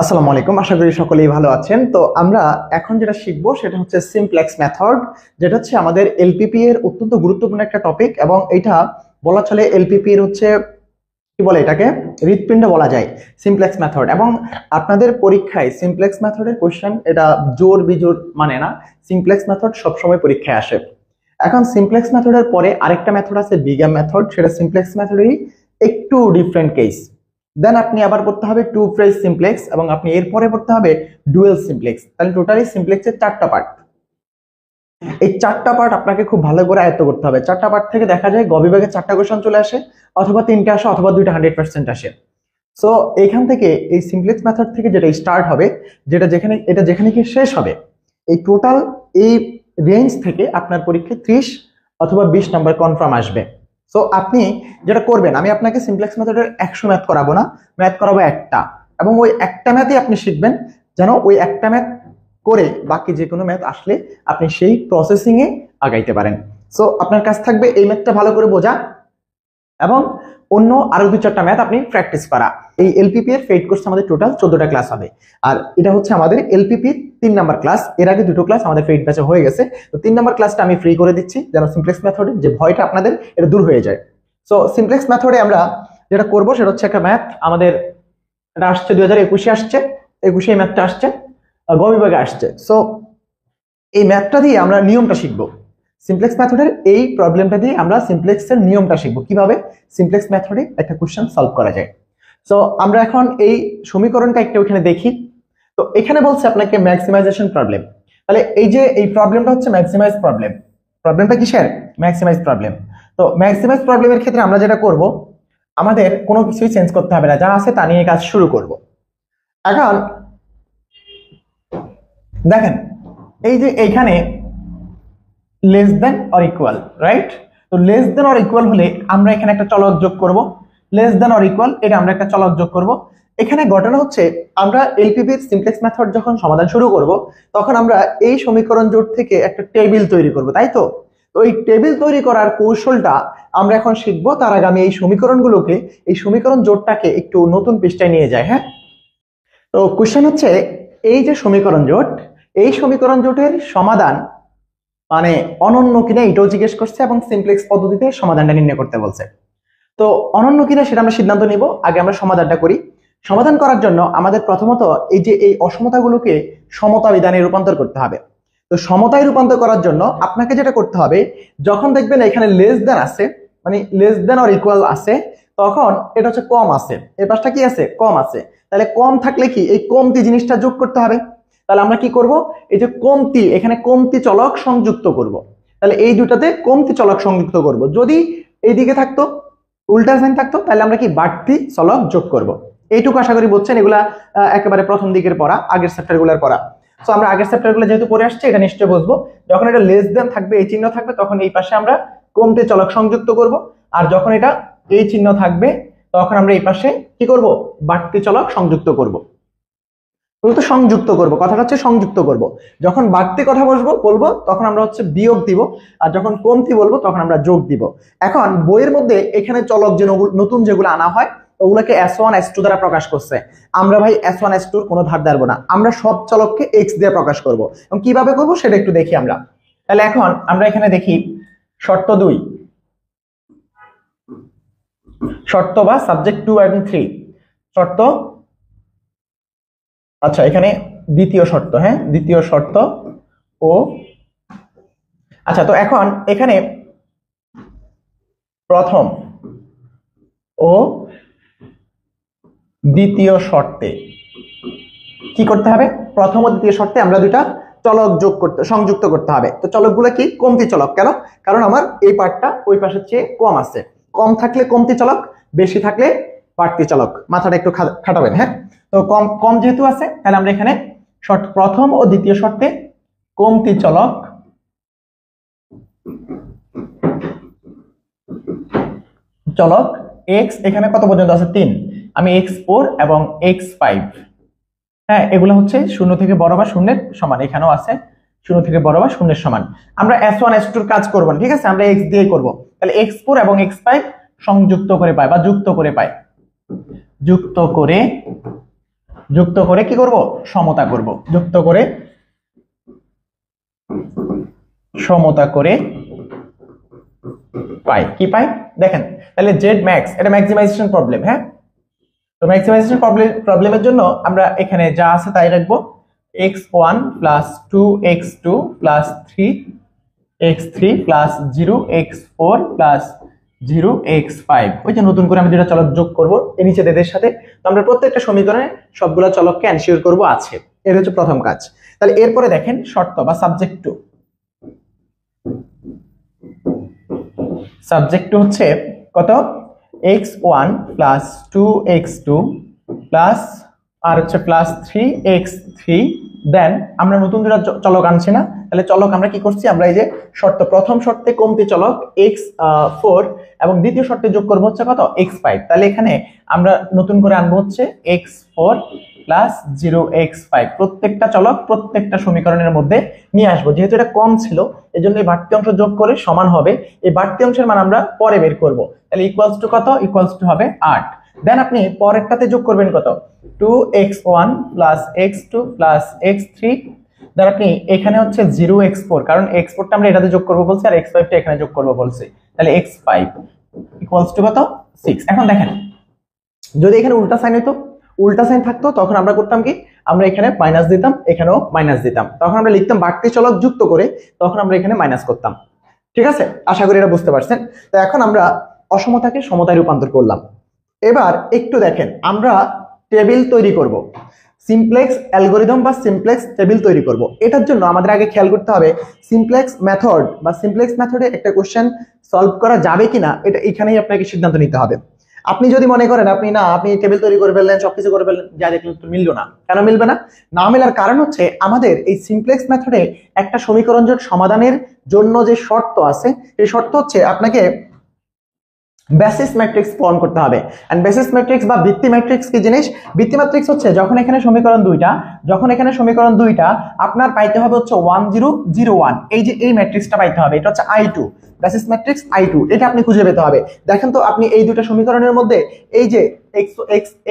আসসালামু আলাইকুম, আশা করি সকলেই ভালো আছেন। তো আমরা এখন যেটা শিখবো সেটা হচ্ছে সিমপ্লেক্স মেথড, যেটা হচ্ছে আমাদের এলপিপি এর অত্যন্ত গুরুত্বপূর্ণ একটা টপিক। এবং এটা বলা চলে এলপিপি এর হচ্ছে কি বলে, এটাকে হৃৎপিণ্ড বলা যায় সিমপ্লেক্স মেথড। এবং আপনাদের পরীক্ষায় সিমপ্লেক্স মেথডের কোশ্চেন এটা জোর বিজোর মানে না, সিমপ্লেক্স মেথড সবসময় পরীক্ষায় আসে। এখন সিমপ্লেক্স মেথডের পরে আরেকটা মেথড আছে বিগ্যাম মেথড, সেটা সিমপ্লেক্স মেথডেরই একটু ডিফারেন্ট কেস। দেন আপনি আবার পড়তে হবে টু ফেজ সিমপ্লেক্স, এবং আপনি এরপরে পড়তে হবে ডুয়েল সিমপ্লেক্স। তাহলে টোটালি সিমপ্লেক্সের চারটা পার্ট। এই চারটা পার্ট আপনাকে খুব ভালো করে আয়ত্ত করতে হবে। চারটা পার্ট থেকে দেখা যায় গ বিভাগে চারটা কোশ্চেন চলে আসে, অথবা তিনটে আসে, অথবা দুইটা 100% আসে। সো এইখান থেকে এই সিমপ্লেক্স মেথড থেকে যেটা স্টার্ট হবে, এটা যেখানে কি শেষ হবে, এই টোটাল এই রেঞ্জ থেকে আপনার পরীক্ষায় 30 অথবা 20 নাম্বার কনফার্ম আসবে। সো আপনি যেটা করবেন, আমি আপনাকে সিমপ্লেক্স মেথডের 100 ম্যাথ করাবো না, ম্যাথ করাবো একটা, এবং ওই একটা ম্যাথই আপনি শিখবেন, যেন ওই একটা ম্যাথ করে বাকি যে কোনো ম্যাথ আসলে আপনি সেই প্রসেসিং এ আগাইতে পারেন। সো আপনার কাছ থাকবে এই ম্যাথটা ভালো করে বোঝা এবং অন্য আরো 2-4টা ম্যাথ আপনি প্র্যাকটিস করা। এই এলপিপি এর ফেড কোর্স আমাদের টোটাল 14টা ক্লাস হবে, আর এটা হচ্ছে আমাদের এলপিপি 3 নাম্বার ক্লাস। এর আগে দুটো ক্লাস আমাদের ফেড ব্যাচে হয়ে গেছে, তো 3 নাম্বার ক্লাসটা আমি ফ্রি করে দিচ্ছি, যেন সিমপ্লেক্স মেথডের যে ভয়টা আপনাদের এটা দূর হয়ে যায়। সো সিমপ্লেক্স মেথডে আমরা যেটা করব সেটা হচ্ছে একটা ম্যাথ আমাদের, এটা আসছে 2021-এ আসছে, 21-এ ম্যাথটা আসছে, গ বিভাগে আসছে। সো এই ম্যাথটা দিয়ে আমরা নিয়মটা শিখবো। সিমপ্লেক্স মেথডের এই প্রবলেমটা দিয়ে আমরা সিমপ্লেক্সের নিয়মটা শিখবো, কিভাবে সিমপ্লেক্স মেথডে একটা কোশ্চেন সলভ করা যায়। সো আমরা এখন এই সমীকরণটা একটা ওখানে দেখি। তো এখানে বলছে আপনাকে ম্যাক্সিমাইজেশন প্রবলেম। তাহলে এই যে এই প্রবলেমটা হচ্ছে ম্যাক্সিমাইজ প্রবলেম। প্রবলেমটা কিসের? Maximise problem. তো ম্যাক্সিমাইজ প্রবলেমের ক্ষেত্রে আমরা যেটা করব, আমাদের কোনো কিছুই চেঞ্জ করতে হবে না, যা আছে তা নিয়ে কাজ শুরু করব। এখন দেখেন, এই যে এইখানে less than or equal, right? তো লেস দেন অর ইকুয়াল হলে আমরা এখানে একটা চলক যোগ করব। লেস দেন অর ইকুয়াল এটা আমরা একটা চলক যোগ করব। এখানে ঘটনা হচ্ছে, আমরা এলপিপির সিমপ্লেক্স মেথড যখন সমাধান শুরু করব, তখন আমরা এই সমীকরণ জোট থেকে একটা টেবিল তৈরি করব, তাই তো? তো এই টেবিল তৈরি করার কৌশলটা আমরা এখন শিখব। তার আগে আমি এই সমীকরণগুলোকে, এই সমীকরণ জোটটাকে একটু নতুন পৃষ্ঠায় নিয়ে যাই। হ্যাঁ, তো কোশ্চেন হচ্ছে, এই যে সমীকরণ জোট, এই সমীকরণ জোটের সমাধান মানে অনন্য কিনা এটাও জিজ্ঞেস করছে, এবং সিমপ্লেক্স পদ্ধতিতে সমাধানটা নির্ণয় করতে বলছে। তো অনন্য কিনা সেটা আমরা সিদ্ধান্ত নিব, আগে আমরা সমাধানটা করি। সমাধান করার জন্য আমাদের প্রথমত এই যে এই অসমতাগুলোকে সমতা বিধানে রূপান্তর করতে হবে। তো সমতায় রূপান্তর করার জন্য আপনাকে যেটা করতে হবে, যখন দেখবেন এখানে লেস দেন আছে, মানে লেস দেন অর ইকুয়াল আছে, তখন এটা হচ্ছে কম আছে, এর পাশটা কি আছে? কম আছে। তাহলে কম থাকলে কি, এই কমতি জিনিসটা যোগ করতে হবে। তাহলে আমরা কি করব, এই যে কমতি, এখানে কমতি চলক সংযুক্ত করব। তাহলে এই দুটাতে কমতি চলক সংযুক্ত করব। যদি এইদিকে থাকতো, উল্টা সাইন থাকতো, তাহলে আমরা কি বাড়তি চলক যোগ করব। এইটুকু আশা করি বুঝছেন। এগুলা একেবারে প্রথম দিকের পড়া, আগের চ্যাপ্টারগুলোর পড়া। সো আমরা আগের চ্যাপ্টারগুলো যেহেতু পড়ে আসছে, এটা নিশ্চয়ই বুঝবো। যখন এটা লেস দেন থাকবে, এই চিহ্ন থাকবে, তখন এই পাশে আমরা কমতি চলক সংযুক্ত করব। আর যখন এটা এই চিহ্ন থাকবে, তখন আমরা এই পাশে কি করব? বাড়তি চলক সংযুক্ত করব। তো সংযুক্ত করব, কথাটা হচ্ছে সংযুক্ত করব। যখন বাড়তি কথা বলবো তখন আমরা হচ্ছে বিয়োগ দিব, আর যখন কমতি বলবো তখন আমরা যোগ দিব। এখন বইয়ের মধ্যে এখানে চলক যে নতুন যেগুলো আনা হয়, ওগুলোকে S1 S2 দ্বারা প্রকাশ করছে। আমরা ভাই S1 S2 এর কোনো ধার ধারবো না, আমরা সব চলককে x দিয়ে প্রকাশ করব। এবং কিভাবে করব সেটা একটু দেখি আমরা। তাহলে এখন আমরা এখানে দেখি শর্ত 2, শর্ত বা সাবজেক্ট 2 এবং 3 শর্ত। আচ্ছা, এখানে দ্বিতীয় শর্ত, হ্যাঁ দ্বিতীয় শর্ত ও। আচ্ছা, তো এখন এখানে প্রথম ও দ্বিতীয় শর্তে কি করতে হবে? প্রথম ও দ্বিতীয় শর্তে আমরা দুইটা চলক সংযুক্ত করতে হবে। তো চলকগুলো কি? কমতি চলক। কেন? কারণ আমার এই পার্টটা ওই পাশের চেয়ে কম আছে। কম থাকলে কমতি চলক, বেশি থাকলে বাড়তি চলক। মাথাটা একটু খাটাবেন। হ্যাঁ, তো কম কম যেহেতু আছে, তাহলে আমরা এখানে প্রথম ও দ্বিতীয় শর্তে কমতি চলক x এখানে কত পর্যন্ত আছে? 3। আমি x4 এবং x5, হ্যাঁ এগুলো হচ্ছে 0 থেকে বড় বা শূন্যের সমান। এখানেও আছে 0 থেকে বড় বা শূন্যের সমান। আমরা S1 S2 এর কাজ করব না, ঠিক আছে? আমরা x দিয়ে করব। তাহলে x4 এবং x5 সংযুক্ত করে পাই বা যুক্ত করে পাই, যুক্ত করে যুক্ত করে কি করব, সমতা করব, যুক্ত করে সমতা করে পাই, কি পাই দেখেন। তাহলে জেড ম্যাক্স, এটা ম্যাক্সিমাইজেশন প্রবলেম। হ্যাঁ, তো ম্যাক্সিমাইজেশন প্রবলেমের জন্য আমরা এখানে যা আছে তাই রাখবো, x1 plus 2x2 plus 3x3 plus 0x4 plus 0x5। ওই যে নতুন করে আমি দুটো চলক যোগ করব এই নিচে এদের সাথে। তো আমরা প্রত্যেকটা সমীকরণে সবগুলো চলককে এনশিওর করব আছে। এর হচ্ছে প্রথম কাজ। তাহলে এরপরে দেখেন শর্ত বা সাবজেক্ট টু। সাবজেক্ট টু হচ্ছে কত, x1 প্লাস 2x2 প্লাস আর হচ্ছে প্লাস 3x3। দেন আমরা নতুন দুটো চলক আনছি না, তাহলে চলক আমরা কি করছি, আমরা এই যে শর্ত, প্রথম শর্তে কমতি চলক x4 এবং দ্বিতীয় শর্তে যোগ করবো হচ্ছে কত, x5। তাহলে এখানে আমরা নতুন করে আনবো হচ্ছে x4 প্লাস 0x5। প্রত্যেকটা চলক প্রত্যেকটা সমীকরণের মধ্যে নিয়ে আসবো। যেহেতু এটা কম ছিল এই জন্য এই বাড়তি অংশ যোগ করে সমান হবে। এই বাড়তি অংশের মান আমরা পরে বের করব। তাহলে ইকুয়ালস টু কত, ইকুয়ালস টু হবে 8। দেন আপনি পরেরটাতে যোগ করবেন কত, 2x1 plus x2 plus x3। দেন আপনি এখানে হচ্ছে 0x4, কারণ x4টা আমরা এটাতে যোগ করবো বলছি আর x5টা এখানে যোগ করবো বলছি। তাহলে x5 ইকুয়ালস টু কত, 6। এখন দেখেন যদি এখানে উল্টা সাইন হইতো, উল্টা সাইন থাকতো, তখন আমরা করতাম কি, আমরা এখানে মাইনাস দিতাম, এখানেও মাইনাস দিতাম, তখন আমরা লিখতাম বাড়তি চলক যুক্ত করে, তখন আমরা এখানে মাইনাস করতাম। ঠিক আছে, আশা করি এটা বুঝতে পারছেন। তো এখন আমরা অসমতাকে সমতায় রূপান্তর করলাম। এবার একটু দেখেন, আমরা টেবিল তৈরি করব, সিমপ্লেক্স অ্যালগরিদম বা সিমপ্লেক্স টেবিল তৈরি করব। এটার জন্য আমাদের আগে খেয়াল করতে হবে সিমপ্লেক্স মেথড বা সিমপ্লেক্স মেথডে একটা কোশ্চেন সলভ করা যাবে কিনা, এটা এখানেই আপনাকে সিদ্ধান্ত নিতে হবে। আপনি যদি মনে করেন আপনি টেবিল তৈরি করে ফেললেন, সবকিছু করে ফেললেন, যা দেখলেন তো মিললো না, কেন মিলবে না? না মেলার কারণ হচ্ছে আমাদের এই সিমপ্লেক্স মেথডে একটা সমীকরণ জোট সমাধানের জন্য যে শর্ত আছে, সেই শর্ত হচ্ছে আপনাকে বেসিস ম্যাট্রিক্স ফর্ম করতে হবে। এন্ড বেসিস ম্যাট্রিক্স বা ভিত্তি ম্যাট্রিক্স কি জিনিস? ভিত্তি ম্যাট্রিক্স হচ্ছে যখন এখানে সমীকরণ দুইটা আপনার পাইতে হবে হচ্ছে 1 0 0 1, এই যে এই ম্যাট্রিক্সটা পাইতে হবে, এটা হচ্ছে I2, বেসিস ম্যাট্রিক্স I2, এটা আপনি খুঁজে পেতে হবে। দেখেন তো আপনি এই দুটো সমীকরণের মধ্যে এই যে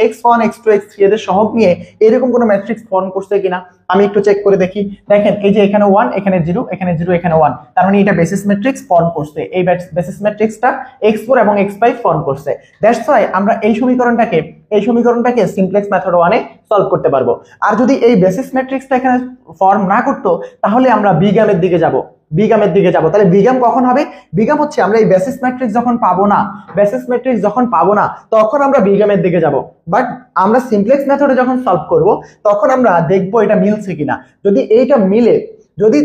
x1 x2 x3 এদের সহগ নিয়ে এরকম কোনো ম্যাট্রিক্স ফর্ম করছে কিনা আমি একটু চেক করে দেখি। দেখেন এই যে এখানে 1, এখানে 0, এখানে 0, এখানে 1, তার মানে এটা বেসিস ম্যাট্রিক্স ফর্ম করছে। এই বেসিস ম্যাট্রিক্সটা x4 এবং x5 ফর্ম করছে। দ্যাটস ওয়াই আমরা এই সমীকরণটাকে সিমপ্লেক্স মেথড 1 এ সলভ করতে পারবো। আর যদি এই বেসিস ম্যাট্রিক্সটা এখানে ফর্ম না করতো তাহলে আমরা বিগামের দিকে যাব। তাহলে বিগাম কখন হবে? বিগাম হচ্ছে আমরা এই বেসিস ম্যাট্রিক্স যখন পাবো না তখন আমরা বিগামের দিকে যাব। বাট আমরা সিমপ্লেক্স মেথডে যখন সলভ করব তখন আমরা দেখবো এটা মিলছে কিনা। যদি এইটা মিলে, যদি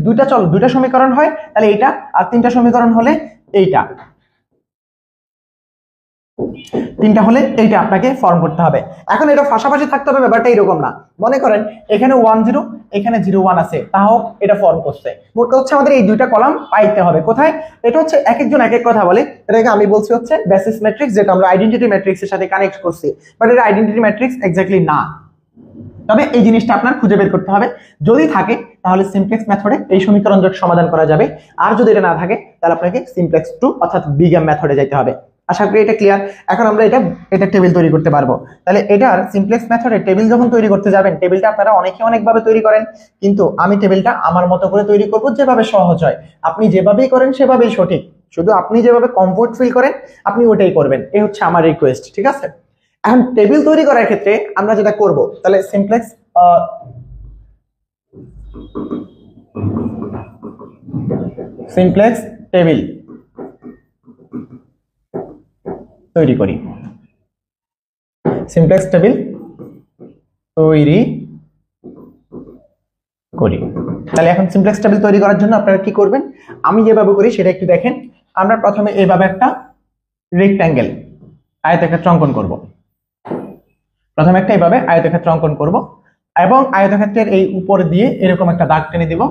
দুইটা সমীকরণ হয় তাহলে এইটা, আর তিনটা সমীকরণ হলে এইটা, তিনটা হলে এইটা আপনাকে ফর্ম করতে হবে। এখন এটা পাশাপাশি থাকতে হবে, ব্যাপারটা এরকম না। মনে করেন এখানে 1 0, এখানে 0 1 আছে, তাও এটা ফর্ম করছে। মোট কথা হচ্ছে আমাদের এই দুইটা কলাম পাইতে হবে। কোথায়? এটা হচ্ছে এক একজন এক এক কথা বলে, এটাকে আমি বলছি হচ্ছে বেসিস ম্যাট্রিক্স, যেটা আমরা আইডেন্টিটি ম্যাট্রিক্সের সাথে কানেক্ট করছি, বাট এটা আইডেন্টিটি ম্যাট্রিক্স এক্স্যাক্টলি না। তবে এই জিনিসটা আপনার খুঁজে বের করতে হবে। যদি থাকে তাহলে সিমপ্লেক্স মেথডে এই সমীকরণ জোট সমাধান করা যাবে, আর যদি এটা না থাকে তাহলে আপনাকে সিমপ্লেক্স 2 অর্থাৎ বিগাম মেথডে যেতে হবে। আশা করি এটা ক্লিয়ার। এখন আমরা এটা টেবিল তৈরি করতে পারবো। তাহলে এটার সিমপ্লেক্স মেথডে টেবিল যখন তৈরি করতে যাবেন, টেবিলটা আপনারা অনেকভাবে তৈরি করেন, কিন্তু আমি টেবিলটা আমার মতো করে তৈরি করব, যেভাবে সহজ হয়। আপনি যেভাবেই করেন সেভাবেই সঠিক, শুধু আপনি যেভাবে কমফোর্ট ফিল করেন আপনি ওটাই করবেন, এই হচ্ছে আমার রিকোয়েস্ট। ঠিক আছে, এখন টেবিল তৈরি করার ক্ষেত্রে আমরা যেটা করব, তাহলে সিমপ্লেক্স টেবিল তৈরি করি। সিমপ্লেক্স টেবিল তৈরি করি। তাহলে এখন সিমপ্লেক্স টেবিল তৈরি করার জন্য আপনারা কি করবেন, আমি যেভাবে করি সেটা একটু দেখেন। আমরা প্রথমে এইভাবে একটা রেক্ট্যাঙ্গেল আয়তক্ষেত্র অঙ্কন করব। প্রথমে একটা এইভাবে আয়তক্ষেত্র অঙ্কন করব এবং আয়তক্ষেত্রের এই উপর দিয়ে এরকম একটা দাগ টেনে দিব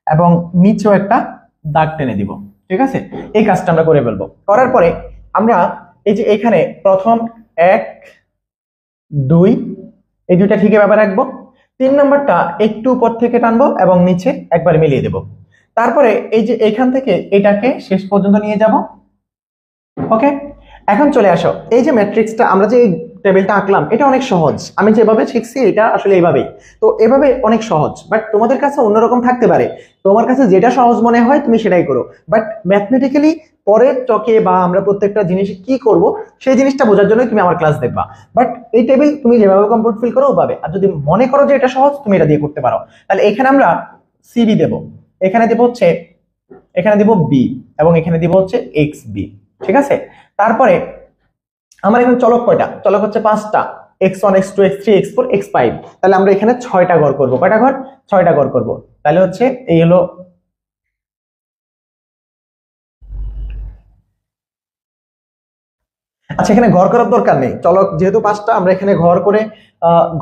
এবং নিচেও একটা দাগ টেনে দিব। ঠিক আছে, এই কাজটা আমরা করে ফেলবো। করার পরে আমরা এই যে এখানে প্রথম 1 2 এই দুইটা ঠিক এভাবে রাখবো। 3 নম্বরটা একটু উপর থেকে টানবো এবং নিচে একবার মিলিয়ে দেব। তারপরে এই যে এখান থেকে এটাকে শেষ পর্যন্ত নিয়ে যাব। ওকে, এখন চলে আসো, এই যে ম্যাট্রিক্সটা আমরা যে টেবিলটা আঁকলাম, এটা অনেক সহজ, আমি যেভাবে শিখছি এটা আসলে এইভাবেই। তো এভাবে অনেক সহজ, বাট তোমাদের কাছে অন্যরকম থাকতে পারে, তোমার কাছে যেটা সহজ মনে হয় তুমি সেটাই করো। বাট ম্যাথমেটিক্যালি পরের টকে বা আমরা প্রত্যেকটা জিনিসে কি করব সেই জিনিসটা বোঝার জন্য তুমি আমার ক্লাস দেখবা। বাট এই টেবিল তুমি যেভাবে কমফোর্ট ফিল করো ওভাবে, আর যদি মনে করো যে এটা সহজ তুমি এটা দিয়ে করতে পারো। তাহলে এখানে আমরা সিবি দেব, এখানে দেব হচ্ছে, এখানে দিব বি, এবং এখানে দিব হচ্ছে এক্স বি। ঠিক আছে, তারপরে আমার এখানে চলক কয়টা, চলক হচ্ছে 5টা, x1 x2 x3 x4 x5। তাহলে আমরা এখানে 6টা ঘর করব। কয়টা ঘর? 6টা ঘর করব। তাহলে হচ্ছে এই হলো, আচ্ছা এখানে ঘর করার দরকার নেই, চলক যেহেতু 5টা আমরা এখানে ঘর করে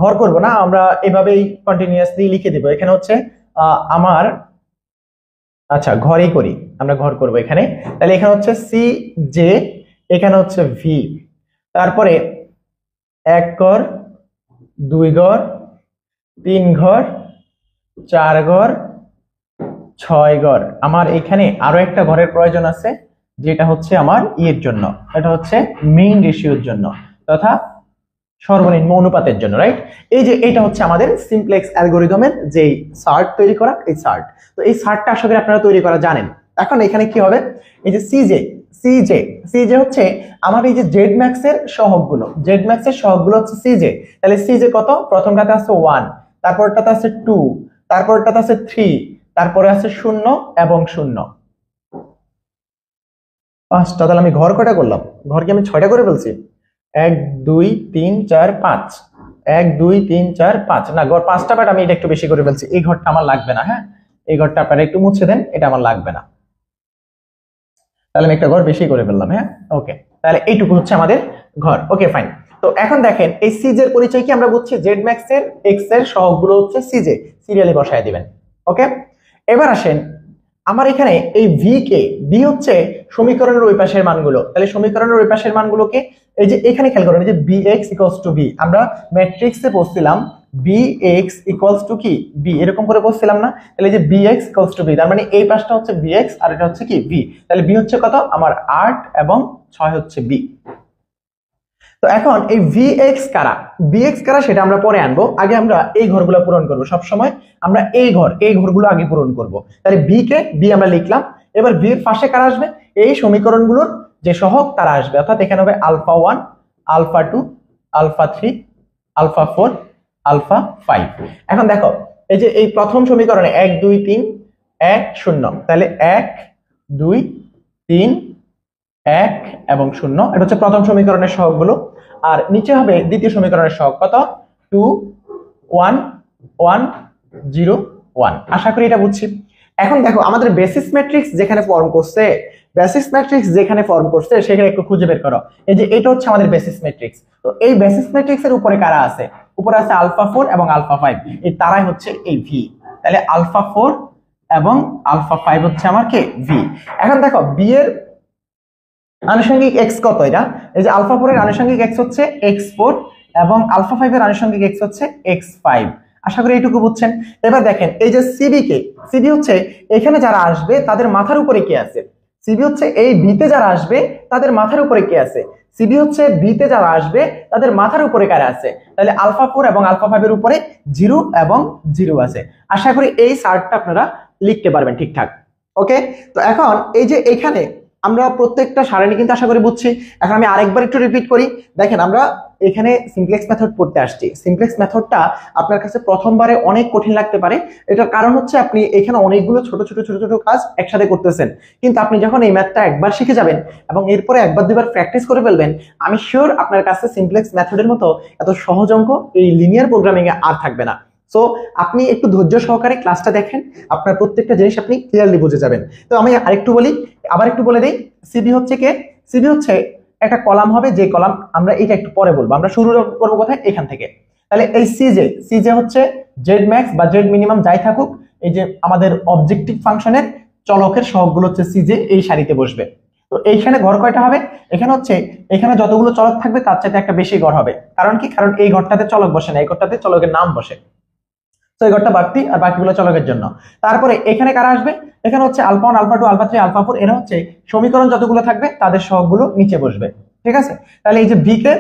ঘর করব না, আমরা এভাবেই কন্টিনিউয়াসলি লিখে দিব। এখানে হচ্ছে আমার, আচ্ছা ঘরই করি, আমরা ঘর করব এখানে। তাহলে এখানে হচ্ছে সি জে, এখানে হচ্ছে ভি, তারপরে 1 ঘর, 2 ঘর, 3 ঘর, 4 ঘর, 6 ঘর। আমার এখানে আরো একটা ঘরের প্রয়োজন আছে, যেটা হচ্ছে আমার ইয়ের জন্য, এটা হচ্ছে মেইন রেশিওর জন্য তথা সর্বনিম্ন অনুপাতের জন্য, রাইট? এই যে এটা হচ্ছে আমাদের সিমপ্লেক্স অ্যালগরিদমের যে চার্ট তৈরি করা, এই চার্ট। তো এই চার্টটা আশা করি আপনারা তৈরি করা জানেন। এখন এখানে কি হবে, এই যে সিজে, সিজে সিজে হচ্ছে আমার এই যে জেড ম্যাক্স এর সহগগুলো, জেড ম্যাক্স এর সহগগুলো হচ্ছে সিজে। তাহলে সিজে কত? প্রথমটাতে আছে 1, তারপরটাতে আছে 2, তারপরটাতে আছে 3, তারপরে আছে 0 এবং 0, 5টা। তাহলে আমি ঘর কয়টা করলাম? ঘর কি আমি 6টা করে ফেলছি? 1 2 3 4 5, 1 2 3 4 5, না ঘর 5টা, বাট আমি এটা একটু বেশি করে ফেলছি, এই ঘরটা আমার লাগবে না। হ্যাঁ, এই ঘরটা আপনারা একটু মুছে দেন, এটা আমার লাগবে না। তাহলে আমি একটা ঘর বেশি করে ফেললাম। হ্যাঁ, ওকে, তাহলে এইটুকু হচ্ছে আমাদের ঘর। Okay fine. তো এখন দেখেন এই সিজের পরিচয় কি আমরা বুঝছি, জেড ম্যাক্স এর এক্স এর সহগগুলো হচ্ছে সিজে, সিরিয়ালি বসায় দিবেন। ওকে, এবার আসেন আমার এখানে এই ভি কে, ভি হচ্ছে সমীকরণের ওই পাশের মানগুলো। তাহলে সমীকরণের ওই পাশের মানগুলোকে এই যে এখানে খেয়াল করেন, এই যে B X equals to B, আমরা ম্যাট্রিক্সে পড়ছিলাম বি এক্স ইকুয়ালস টু কি বি, এরকম করে পড়ছিলাম না? তাহলে যে B X equals to B, তার মানে এই পাশটা হচ্ছে বি এক্স আর এটা হচ্ছে কি বি। তাহলে বি হচ্ছে কত আমার 8 এবং 6 হচ্ছে বি। তো এখন এই vx কারা, vx কারা সেটা আমরা পরে আনবো, আগে আমরা এই ঘরগুলো পূরণ করব। সব সময় আমরা এই ঘরগুলো আগে পূরণ করব। তাহলে b কে b আমরা লিখলাম। এবার v এর পাশে কারা আসবে? এই সমীকরণগুলোর যে সহগ তারা আসবে, অর্থাৎ এখানে হবে alpha 1, alpha 2, alpha 3, alpha 4, alpha 5। এখন দেখো এই যে এই প্রথম সমীকরণে 1 2 3 1 0, তাহলে 1 2 3 1 এবং 0, এটা হচ্ছে প্রথম সমীকরণের সহগগুলো। আর নিচে হবে দ্বিতীয় সমীকরণের সহগ কত? 2 1 1 0 1। আশা করি এটা বুঝছি। এখন দেখো আমাদের বেসিস ম্যাট্রিক্স যেখানে ফর্ম করছে, বেসিস ম্যাট্রিক্স যেখানে ফর্ম করছে সেখানে একটু খুঁজে বের করো। এই যে এটা হচ্ছে আমাদের বেসিস ম্যাট্রিক্স। তো এই বেসিস ম্যাট্রিক্স এর উপরে কারা আছে? উপরে আছে আলফা 4 এবং আলফা 5, এই তারাই হচ্ছে এই ভি। তাহলে আলফা 4 এবং আলফা 5 হচ্ছে আমার কে ভি। এখন দেখো বি এর আনুষঙ্গিক x কত? এটা এই যে আলফা 4 এর আনুষঙ্গিক x হচ্ছে x4 এবং আলফা 5 এর আনুষঙ্গিক x হচ্ছে x5। আশা করি এইটুকু বুঝছেন। এবার দেখেন এই যে সিবি কে, সিবি হচ্ছে এখানে যারা আসবে তাদের মাথার উপরে কে আছে? সিবি হচ্ছে এই বিতে যারা আসবে তাদের মাথার উপরে কে আছে? সিবি হচ্ছে বিতে যারা আসবে তাদের মাথার উপরে কারা আছে? তাহলে আলফা 4 এবং আলফা 5 এর উপরে 0 এবং 0 আছে। আশা করি এই চার্টটা আপনারা লিখতে পারবেন ঠিকঠাক। ওকে, তো এখন এই যে এখানে আমরা প্রত্যেকটা সারণী কিন্তু আশা করি বুঝছি। এখন আমি আরেকবার একটু রিপিট করি। দেখেন আমরা এখানে সিমপ্লেক্স মেথড পড়তে আসছি। সিমপ্লেক্স মেথডটা আপনার কাছে প্রথমবারে অনেক কঠিন লাগতে পারে, এটার কারণ হচ্ছে আপনি এখানে অনেকগুলো ছোট ছোট ছোট ছোট কাজ একসাথে করতেছেন। কিন্তু আপনি যখন এই ম্যাথটা একবার শিখে যাবেন এবং এরপরে একবার দুইবার প্র্যাকটিস করে ফেলবেন, আমি শিওর আপনার কাছে সিমপ্লেক্স মেথডের মতো এত সহজ অঙ্ক এই লিনিয়ার প্রোগ্রামিং এ আর থাকবে না। সো আপনি একটু ধৈর্য সহকারে ক্লাসটা দেখেন, আপনার প্রত্যেকটা জিনিস আপনি ক্লিয়ারলি বুঝে যাবেন। তো আমি আরেকটু বলি, আবার একটু বলে দেই। সিবি হচ্ছে কে? সিবি হচ্ছে একটা কলাম হবে, যে কলাম আমরা এটা একটু পরে বলবো, আমরা শুরু করবো কোথায়? এখান থেকে। তাহলে এই সিজে, সিজে হচ্ছে জেড ম্যাক্স বা জেড মিনিমাম যাই থাকুক, এই যে আমাদের অবজেক্টিভ ফাংশনের চলকের সহগগুলো হচ্ছে সিজে এই সারিতে বসবে। তো এইখানে ঘর কয়টা হবে? এখানে হচ্ছে এখানে যতগুলো চলক থাকবে তার চাইতে একটা বেশি ঘর হবে। কারণ কি? কারণ এই ঘরটাতে চলক বসে না, এই ঘরটাতে চলকের নাম বসে। তো এই ঘরটা বাড়তি আর বাকিগুলো চলকের জন্য। তারপরে এখানে কারা আসবে? এখানে হচ্ছে আলফা 1, আলফা 2, আলফা 3, আলফা 4, এরা হচ্ছে সমীকরণ যতগুলো থাকবে তাদের সহগগুলো নিচে বসবে। ঠিক আছে? তাহলে এই যে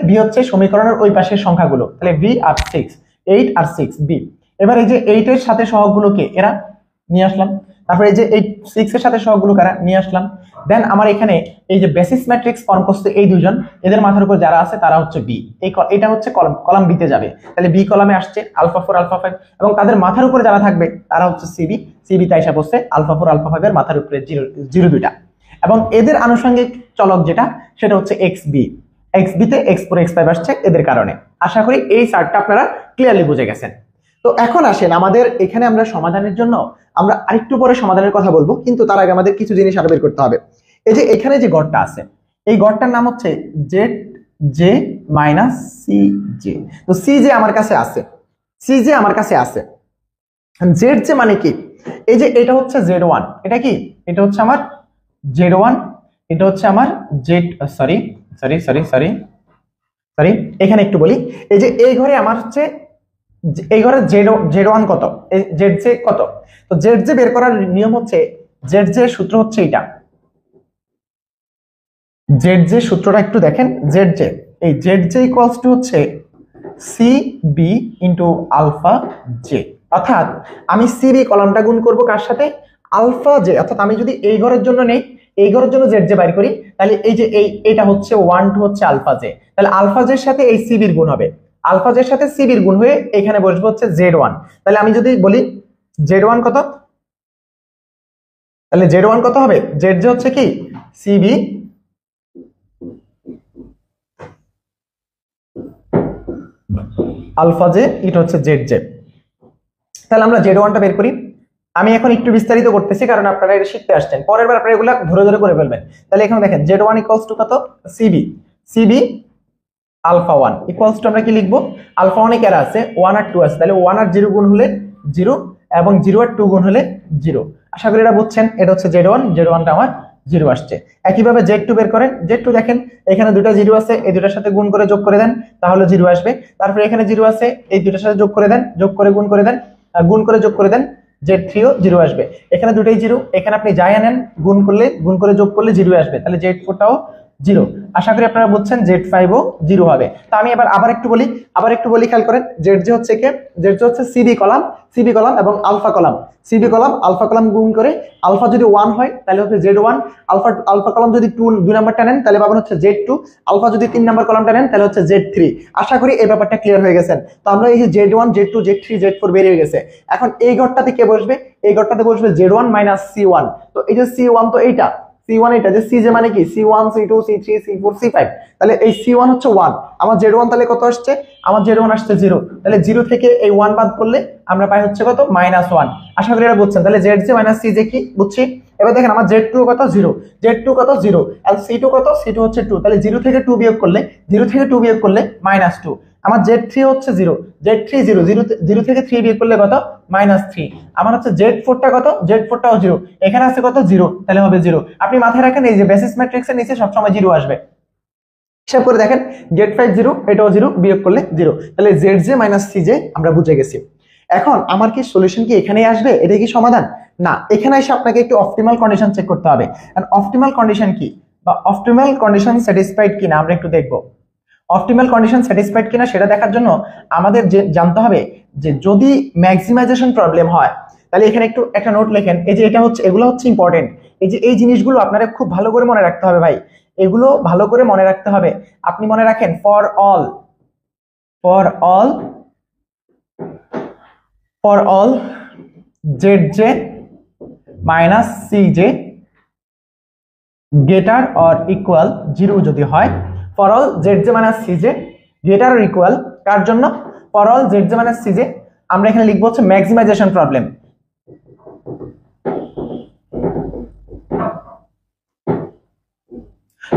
বি হচ্ছে সমীকরণের ওই পাশের সংখ্যাগুলো, তাহলে বি আর 6, 8 আর 6 বি। এবার এই যে 8 এর সাথে সহগগুলোকে এরা নিয়ে আসলাম, তারপরে এই যে 6 এর সাথে সহগগুলো কারা নিয়ে আসলাম। দেন আমার এখানে এই যে বেসিস ম্যাট্রিক্স ফর্ম করছে এই দুজন, এদের মাথার উপর যারা আছে তারা হচ্ছে বি, এটা হচ্ছে কলাম বিতে যাবে, তাহলে বি কলামে আসছে আলফা 4 আলফা 5, এবং তাদের মাথার উপরে যারা থাকবে তারা হচ্ছে সিবি তাই এসে বসছে আলফা 4 আলফা 5 এর মাথার উপরে জিরো দুইটা, এবং এদের আনুষঙ্গিক চলক যেটা সেটা হচ্ছে এক্স তে x4 x5 আসছে এদের কারণে। আশা করি এই চার্টটা আপনারা ক্লিয়ারলি বুঝে গেছেন। তো এখন আসেন আমাদের এখানে আমরা সমাধানের জন্য আমরা আরেকটু পরে সমাধানের কথা বলবো, কিন্তু তার আগে আমাদের কিছু জিনিস আরো বের করতে হবে। এই যে এখানে যে গড়টা আছে এই গড়টার নাম হচ্ছে Z J minus C J. তো সি জে আমার কাছে আছে, জেড জে মানে কি? এই যে এটা হচ্ছে Z1, এটা কি? এটা হচ্ছে আমার Z1, এটা হচ্ছে আমার জেড সরি এখানে একটু বলি, এই যে এই ঘরে আমার হচ্ছে এই ঘরে Z1 কত, এই জেড জে কত। তো জেড জে বের করার নিয়ম হচ্ছে, জেড জে সূত্র হচ্ছে এটা, জেড জে সূত্রটা একটু দেখেন, জেড জে ইকুয়ালস টু হচ্ছে C B into alpha J, অর্থাৎ আমি সিবি কলামটা গুণ করব কার সাথে? Alpha J. অর্থাৎ আমি যদি এই ঘরের জন্য নেই, এই ঘরের জন্য জেড জে বাইর করি, তাহলে এই যে এটা হচ্ছে 1 2 হচ্ছে আলফা জে, তাহলে আলফা জের সাথে এই সিবির গুণ হবে, আলফা জের সাথে সিবির গুণ হয়ে এখানে বসবে হচ্ছে Z1। তাহলে আমি যদি বলি Z1 কত, তাহলে Z1 কত হবে? জেড জে হচ্ছে কি সিবি আলফা জে, এটা হচ্ছে জেড জে। তাহলে আমরা Z1টা বের করি। আমি এখন একটু বিস্তারিত করতেছি কারণ আপনারা এটা শিখতে আসছেন, পরের বার আপনারা এগুলা ধরে ধরে করে ফেলবেন। তাহলে এখানে দেখেন Z1 ইকুয়ালস টু কত? সিবি আলফা 1 ইকুয়ালস টু আমরা কি লিখবো? আলফা 1 এ কারা আছে? 1 আর 2 আছে, তাহলে 1 আর 0 গুণ হলে 0 এবং 0 আর 2 গুণ হলে 0। আশা করি এটা বুঝছেন, এটা হচ্ছে Z1টা আমার 0 আসছে। একইভাবে Z2 বের করেন, Z2 দেখেন এখানে দুটো 0 আছে, এই দুটোর সাথে গুণ করে যোগ করে দেন তাহলে 0 আসবে। তারপরে এখানে 0 আছে, এই দুটোর সাথে যোগ করে দেন, যোগ করে গুণ করে দেন, গুণ করে যোগ করে দেন, Z3ও 0 আসবে। এখানে দুটোই 0, এখানে আপনি যাই আনেন গুণ করে যোগ করলে 0 আসবে, তাহলে Z4টাও 0। আশা করি আপনারা বুঝছেন Z5ও 0 হবে। তো আমি আবার একটু বলি খেয়াল করেন, জেড জে হচ্ছে কে? জেড জে হচ্ছে সিবি কলাম এবং আলফা কলাম গুণ করে আলফা যদি 1 হয় তাহলে হচ্ছে Z1, আলফা কলাম যদি 2 নাম্বারটা নেন তাহলে পাবেন হচ্ছে Z2, আলফা যদি 3 নাম্বার কলামটা নেন তাহলে হচ্ছে Z3। আশা করি এই ব্যাপারটা ক্লিয়ার হয়ে গেছেন। তো আমরা এই যে Z1 Z2 Z3 Z4 বেরিয়ে গেছে, এখন এই ঘরটাতে কে বসবে? এই ঘরটাতে বসবে Z1 মাইনাস C1। তো এই যে C1 তো এইটা C1, এটা যে C যে মানে কি C1 C2 C3 C4 C5, তাহলে এই C1 হচ্ছে 1, আমার Z1 তাহলে কত আসছে? আমার Z1 আসছে 0, তাহলে 0 থেকে এই 1 বাদ করলে আমরা পাই হচ্ছে কত? -1। আশা করি এটা বুঝছেন। তাহলে ZJ মাইনাস CJ কি বুঝছি? এবার দেখেন আমার Z2 কত? 0, আর C2 কত? C2 হচ্ছে 2, তাহলে 0 থেকে 2 বিয়োগ করলে -2, আমার Z3 হচ্ছে 0,0 থেকে 3 বিয়োগ করলে কত? -3। আমার হচ্ছে Z4টা কত? Z4টাও 0, এখানে আছে কত? 0, তাহলে হবে 0। আপনি মাথায় রাখেন এই যে বেসিস ম্যাট্রিক্সের নিচে সবসময় 0 আসবে। হিসাব করে দেখেন Z5 0, এটাও 0, বিয়োগ করলে 0, তাহলে ZJ মাইনাস CJ আমরা বুঝে গেছি। এখন আমার কি সলিউশন কি এখানেই আসবে? এটা কি সমাধান? না, এখানে এসে আপনাকে একটু অপটিমাল কন্ডিশন চেক করতে হবে। আর অপটিমাল কন্ডিশন কি বা অপটিমাল কন্ডিশন স্যাটিসফাইড কিনা আমরা একটু দেখব। অপটিমাল কন্ডিশন স্যাটিসফাইড কিনা সেটা দেখার জন্য আমাদের জানতে হবে যে যদি ম্যাক্সিমাইজেশন প্রবলেম হয় তাহলে এখানে একটু একটা নোট লেখেন। এই যে এটা হচ্ছে, এগুলো হচ্ছে ইম্পর্টেন্ট, এই যে এই জিনিসগুলো আপনারা খুব ভালো করে মনে রাখতে হবে ভাই, এগুলো ভালো করে মনে রাখতে হবে। আপনি মনে রাখেন for all ZJ minus CJ greater or equal 0 যদি হয়, for all ZJ minus CJ greater or equal কার জন্য? For all ZJ minus CJ আমরা এখানে লিখবো হচ্ছে ম্যাক্সিমাইজেশন প্রবলেম।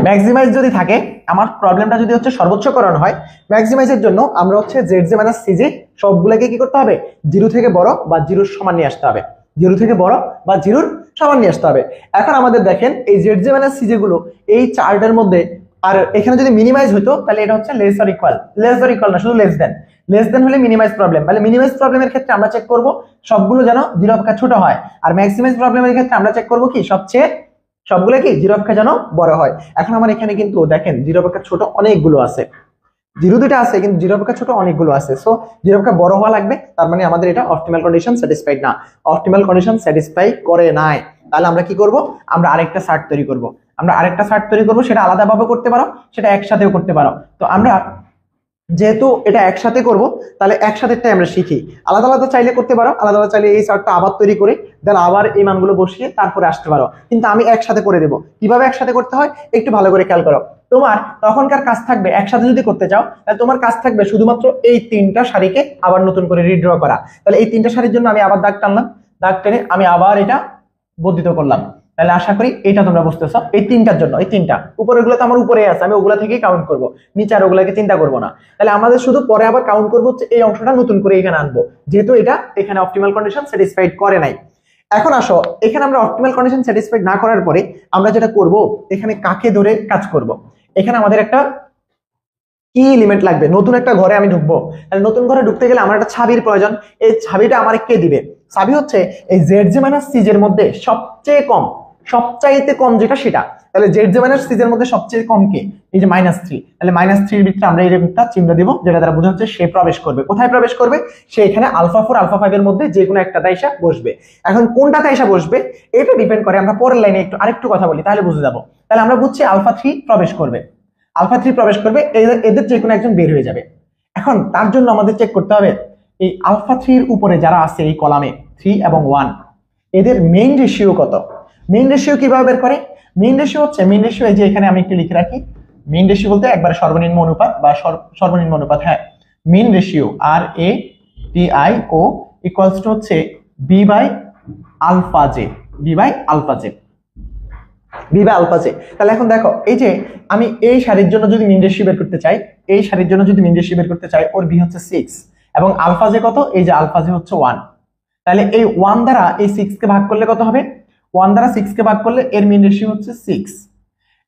ম্যাক্সিমাইজ যদি থাকে, আমার প্রবলেমটা যদি হচ্ছে সর্বোচ্চকরণ হয়, ম্যাক্সিমাইজের জন্য আমরা হচ্ছে ZJ মাইনাস CJ সবগুলোকে কি করতে হবে? 0 থেকে বড় বা 0 সমান নিয়ে আসতে হবে, 0 থেকে বড় বা 0 সমান নিয়ে আসতে হবে। এখন আমাদের দেখেন এই ZJ মাইনাস CJ গুলো এই চার্টের মধ্যে, আর এখানে যদি মিনিমাইজ হতো তাহলে এটা হচ্ছে লেস অর ইকুয়াল না, শুধু লেস দেন হলে মিনিমাইজ প্রবলেম। তাহলে মিনিমাইজ প্রবলেমের ক্ষেত্রে আমরা চেক করব সবগুলো যেন 0 অপেক্ষা ছোট হয়, আর ম্যাক্সিমাইজ প্রবলেমের ক্ষেত্রে আমরা চেক করব কি সবচেয়ে সবগুলো কি জিরো অপেক্ষা যেন বড় হয়। এখন আমার এখানে কিন্তু দেখেন জিরো অপেক্ষা ছোট অনেকগুলো আছে, জিরো দুইটা আছে কিন্তু জিরো অপেক্ষা ছোট অনেকগুলো আছে। সো জিরো অপেক্ষা বড় হওয়া লাগবে, তার মানে আমাদের এটা অপটিমাল কন্ডিশন স্যাটিসফাইড না, অপটিমাল কন্ডিশন স্যাটিসফাই করে নাই। তাহলে আমরা কি করব, আমরা আরেকটা সার্ট তৈরি করব। আমরা আরেকটা সার্ট তৈরি করব, সেটা আলাদাভাবে করতে পারো, সেটা একসাথেও করতে পারো। তো আমরা যেহেতু এটা একসাথে করব, তাহলে একসাথেটাই আমরা শিখি। আলাদা আলাদা চাইলে করতে পারো, আলাদা আলাদা চাইলে এই চার্টটা আবার তৈরি করে দেন আবার এই মানগুলো বসিয়ে তারপরে আসতে পারো, কিন্তু আমি একসাথে করে দেবো। কিভাবে একসাথে করতে হয় একটু ভালো করে খেয়াল করো। তোমার তখনকার কাজ থাকবে, একসাথে যদি করতে চাও তাহলে তোমার কাজ থাকবে শুধুমাত্র এই তিনটা সারিকে আবার নতুন করে রিড্র করা। তাহলে এই তিনটা সারির জন্য আমি আবার দাগ টানলাম, দাগ টেনে আমি আবার এটা বর্ধিত করলাম। তাহলে আশা করি এটা তোমরা বুঝতেছো। এই তিনটার জন্য, এই তিনটা উপরের গুলো তো আমার উপরে আছে, আমি ওগুলা থেকেই কাউন্ট করবো, নিচে আর ওগুলাকে চিন্তা করবো না। তাহলে আমাদের শুধু পরে আবার কাউন্ট করবো হচ্ছে এই অংশটা নতুন করে এখানে আনবো, যেহেতু এটা এখানে অপটিমাল কন্ডিশন স্যাটিসফাইড করে নাই। এখন আসো, এখানে আমরা অপটিমাল কন্ডিশন স্যাটিসফাইড না করার পরে আমরা যেটা করব, এখানে কাকে ধরে কাজ করব। এখানে আমাদের একটা কি এলিমেন্ট লাগবে, নতুন একটা ঘরে আমি ঢুকবো, তাহলে নতুন ঘরে ঢুকতে গেলে আমার একটা ছাবির প্রয়োজন। এই ছাবিটা আমার কে দিবে? ছাবি হচ্ছে এই জেড জে মাইনাস সি এর মধ্যে সবচেয়ে কম, সবচাইতে কম যেটা সেটা। তাহলে জেড জে মাইনাস সি এর মধ্যে সবচেয়ে কম কে? এই যে -3। তাহলে -3 এর ভিতরে আমরা এরকম একটা চিহ্ন দিব, যেটা দ্বারা বোঝা হচ্ছে সে প্রবেশ করবে। কোথায় প্রবেশ করবে? সে এখানে α4 α5 এর মধ্যে যে কোনো একটাতে এসে বসবে। এখন কোনটাতে এসে বসবে এটা ডিপেন্ড করে, আমরা পরের লাইনে আরেকটু কথা বলি তাহলে বুঝে যাবো। তাহলে আমরা বুঝছি α3 প্রবেশ করবে, α3 প্রবেশ করবে, এদের যে কোনো একজন বের হয়ে যাবে। এখন তার জন্য আমাদের চেক করতে হবে এই α3 এর উপরে যারা আছে এই কলামে 3 এবং 1, এদের মেইন রেশিও কত। মেইন রেশিও কিভাবে বের করে? মেইন রেশিও হচ্ছে, মেইন রেশিও এই যে এখানে আমি একটু লিখে রাখি, মেইন রেশিও বলতে একবারে সর্বনিম্ন অনুপাত বা সর্বনিম্ন অনুপাত, হ্যাঁ main ratio RATIO equals to হচ্ছে B by alpha J, B by alpha J, B by alpha J. তাহলে এখন দেখো, এই যে আমি এই সারির জন্য যদি মিন রেশিও বের করতে চাই, এই সারির জন্য যদি মিন রেশিও বের করতে চাই, ওর B হচ্ছে 6 এবং আলফা জে কত? এই যে আলফা জে হচ্ছে 1। তাহলে এই 1 দ্বারা এই 6 কে ভাগ করলে কত হবে? 1 দ্বারা 6 কে ভাগ করলে এর মিন রেশিও হচ্ছে 6।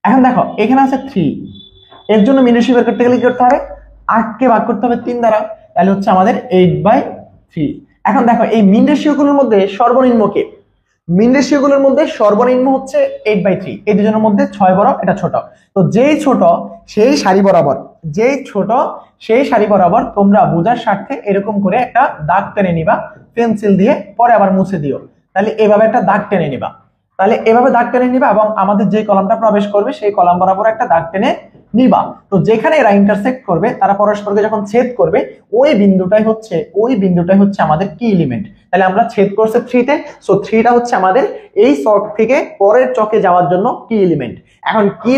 এখন দেখো এখানে আছে 3, এর জন্য মিন রেশিও বের করতে গেলে কি করতে হবে? 8 কে ভাগ করতে হবে 3 দ্বারা, তাহলে হচ্ছে আমাদের 8/3। এখন দেখো এই মিন রেশিও গুলোর মধ্যে সর্বনিম্ন কে? মিন রেশিও গুলোর মধ্যে সর্বনিম্ন হচ্ছে 8/3। এই দুজনের মধ্যে 6 বড়, এটা ছোট। তো যেই ছোট সেই সারি বরাবর, যেই ছোট সেই সারি বরাবর তোমরা বোঝার স্বার্থে এরকম করে একটা দাগ টেনে নিবা পেন্সিল দিয়ে, পরে আবার মুছে দিও। তাহলে এভাবে একটা দাগ টেনে নিবা, তাহলে এভাবে দাগ টেনে নিবা এবং আমাদের যে কলামটা প্রবেশ করবে সেই কলাম বরাবর একটা দাগ টেনে নিবা। তো যেখানে এরা ইন্টারসেক্ট করবে, তারা পরস্পরকে যখন ছেদ করবে, ওই বিন্দুটাই হচ্ছে আমাদের কি এলিমেন্ট। তাহলে আমরা ছেদ করছে 3 তে, সো 3টা হচ্ছে আমাদের এই চক থেকে পরের চকে যাওয়ার জন্য কি এলিমেন্ট। এখন কি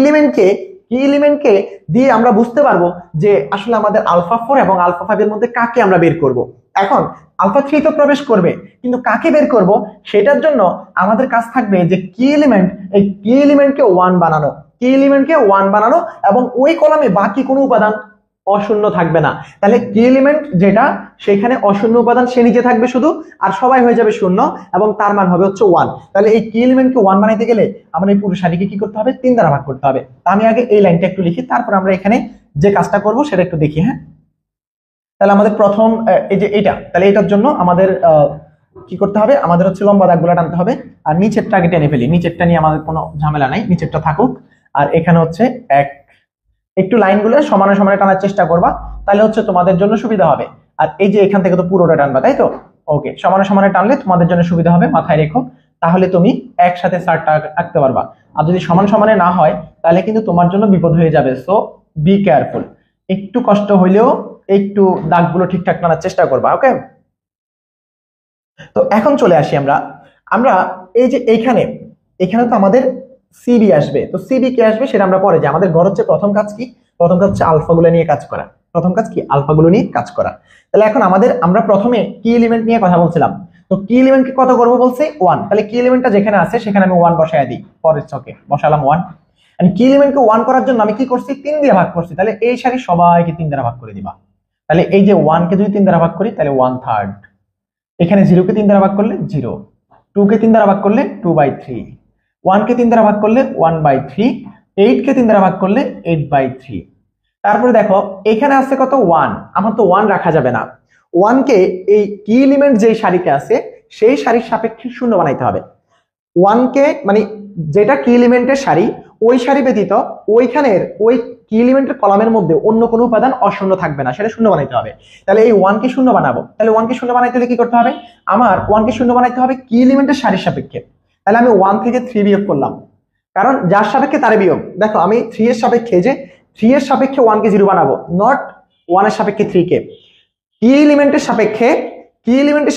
এলিমেন্টকে দিয়ে আমরা বুঝতে পারবো যে আসলে আমাদের α4 এবং α5 এর মধ্যে কাকে আমরা বের করব। এখন α3 তো প্রবেশ করবে, কিন্তু কাকে বের করব সেটার জন্য আমাদের কাজ থাকবে যে কি এলিমেন্ট, এই কি এলিমেন্টকে 1 বানানো, কি এলিমেন্টকে 1 বানানো এবং ওই কলামে বাকি কোনো উপাদান অশূন্য থাকবে না। তাহলে কি এলিমেন্ট যেটা, সেখানে অশূন্য উপাদান সে নিচে থাকবে শুধু, আর সবাই হয়ে যাবে শূন্য এবং তার মান হবে হচ্ছে 1। তাহলে এই কি এলিমেন্টকে 1 বানাইতে গেলে আমরা এই পুরো সারিকে কি করতে হবে? 3 দ্বারা ভাগ করতে হবে। তা আমি আগে এই লাইনটা একটু লিখি, তারপর আমরা এখানে যে কাজটা করব সেটা একটু দেখি। হ্যাঁ, তাহলে আমাদের প্রথম এই যে এটা, তাহলে এটার জন্য আমাদের কি করতে হবে? আমাদের হচ্ছে লম্বা দাগগুলো টানতে হবে আর নিচেরটা আগে টেনে ফেলি। নিচেরটা নিয়ে আমাদের কোনো ঝামেলা নাই, নিচেরটা থাকুক। আর এখানে হচ্ছে একটু লাইনগুলো সমানে সমানে টানার চেষ্টা করবা, তাহলে হচ্ছে তোমাদের জন্য সুবিধা হবে। আর এই যে এখান থেকে তো পুরোটা টানবা, তাই তো? ওকে, সমানে সমানে টানলে তোমাদের জন্য সুবিধা হবে, মাথায় রেখো। তাহলে তুমি একসাথে চার্টটা আঁকতে পারবা। আর যদি সমান সমানে না হয় তাহলে কিন্তু তোমার জন্য বিপদ হয়ে যাবে। সো বি কেয়ারফুল, একটু কষ্ট হইলেও একটু দাগগুলো ঠিকঠাক টানার চেষ্টা করবা। ওকে, তো এখন চলে আসি আমরা এই যে এখানে তো আমাদের সিবি আসবে। তো সিবি কে আসবে সেটা আমরা পরে, যে আমাদের ঘর হচ্ছে প্রথম কাজ কি? প্রথম কাজ হচ্ছে আলফাগুলো নিয়ে কাজ করা। প্রথম কাজ কি? আলফাগুলো নিয়ে কাজ করা। তাহলে এখন আমরা প্রথমে কি এলিমেন্ট নিয়ে কথা বলছিলাম। তো কি এলিমেন্টকে কত করব বলছে? 1। তাহলে কি এলিমেন্টটা যেখানে আছে সেখানে আমি 1 বসায় দিই, পরের চকে বসালাম 1। এন্ড কি এলিমেন্টকে 1 করার জন্য আমি কি করছি? 3 দিয়ে ভাগ করছি। তাহলে এই সারি সবাইকে 3 দ্বারা ভাগ করে দিবা। তাহলে এই যে 1 কে যদি 3 দ্বারা ভাগ করি তাহলে 1/3। এখানে 0 কে 3 দ্বারা ভাগ করলে 0, 2 কে 3 দ্বারা ভাগ করলে 2/3, 1 কে 3 দ্বারা ভাগ করলে 1/3, 8 কে 3 দ্বারা ভাগ করলে 8/3। তারপরে দেখো এখানে আছে কত? 1। আমার তো 1 রাখা যাবে না, 1 কে এই কি এলিমেন্ট যে সারিতে আছে সেই সারির সাপেক্ষে শূন্য বানাইতে হবে। 1 কে মানে যেটা কি এলিমেন্টের সারি ওই সারি ব্যতীত ওইখানের ওই কি এলিমেন্টের কলামের মধ্যে অন্য কোনো উপাদান অশূন্য থাকবে না, সেটা শূন্য বানাইতে হবে। তাহলে এই 1 কে শূন্য বানাবো, তাহলে 1 কে শূন্য বানাইতে হলে কি করতে হবে, আমার 1 কে শূন্য বানাইতে হবে কি এলিমেন্টের সারির সাপেক্ষে। তাহলে আমি 1 থেকে 3 বিয়োগ করলাম, কারণ যার সাপেক্ষে তারে বিয়োগ। দেখো আমি 3 এর সাপেক্ষে, যে 3 এর সাপেক্ষে 1 কে 0 বানাবো, নট 1 এর সাপেক্ষে 3 কে। কি এলিমেন্টের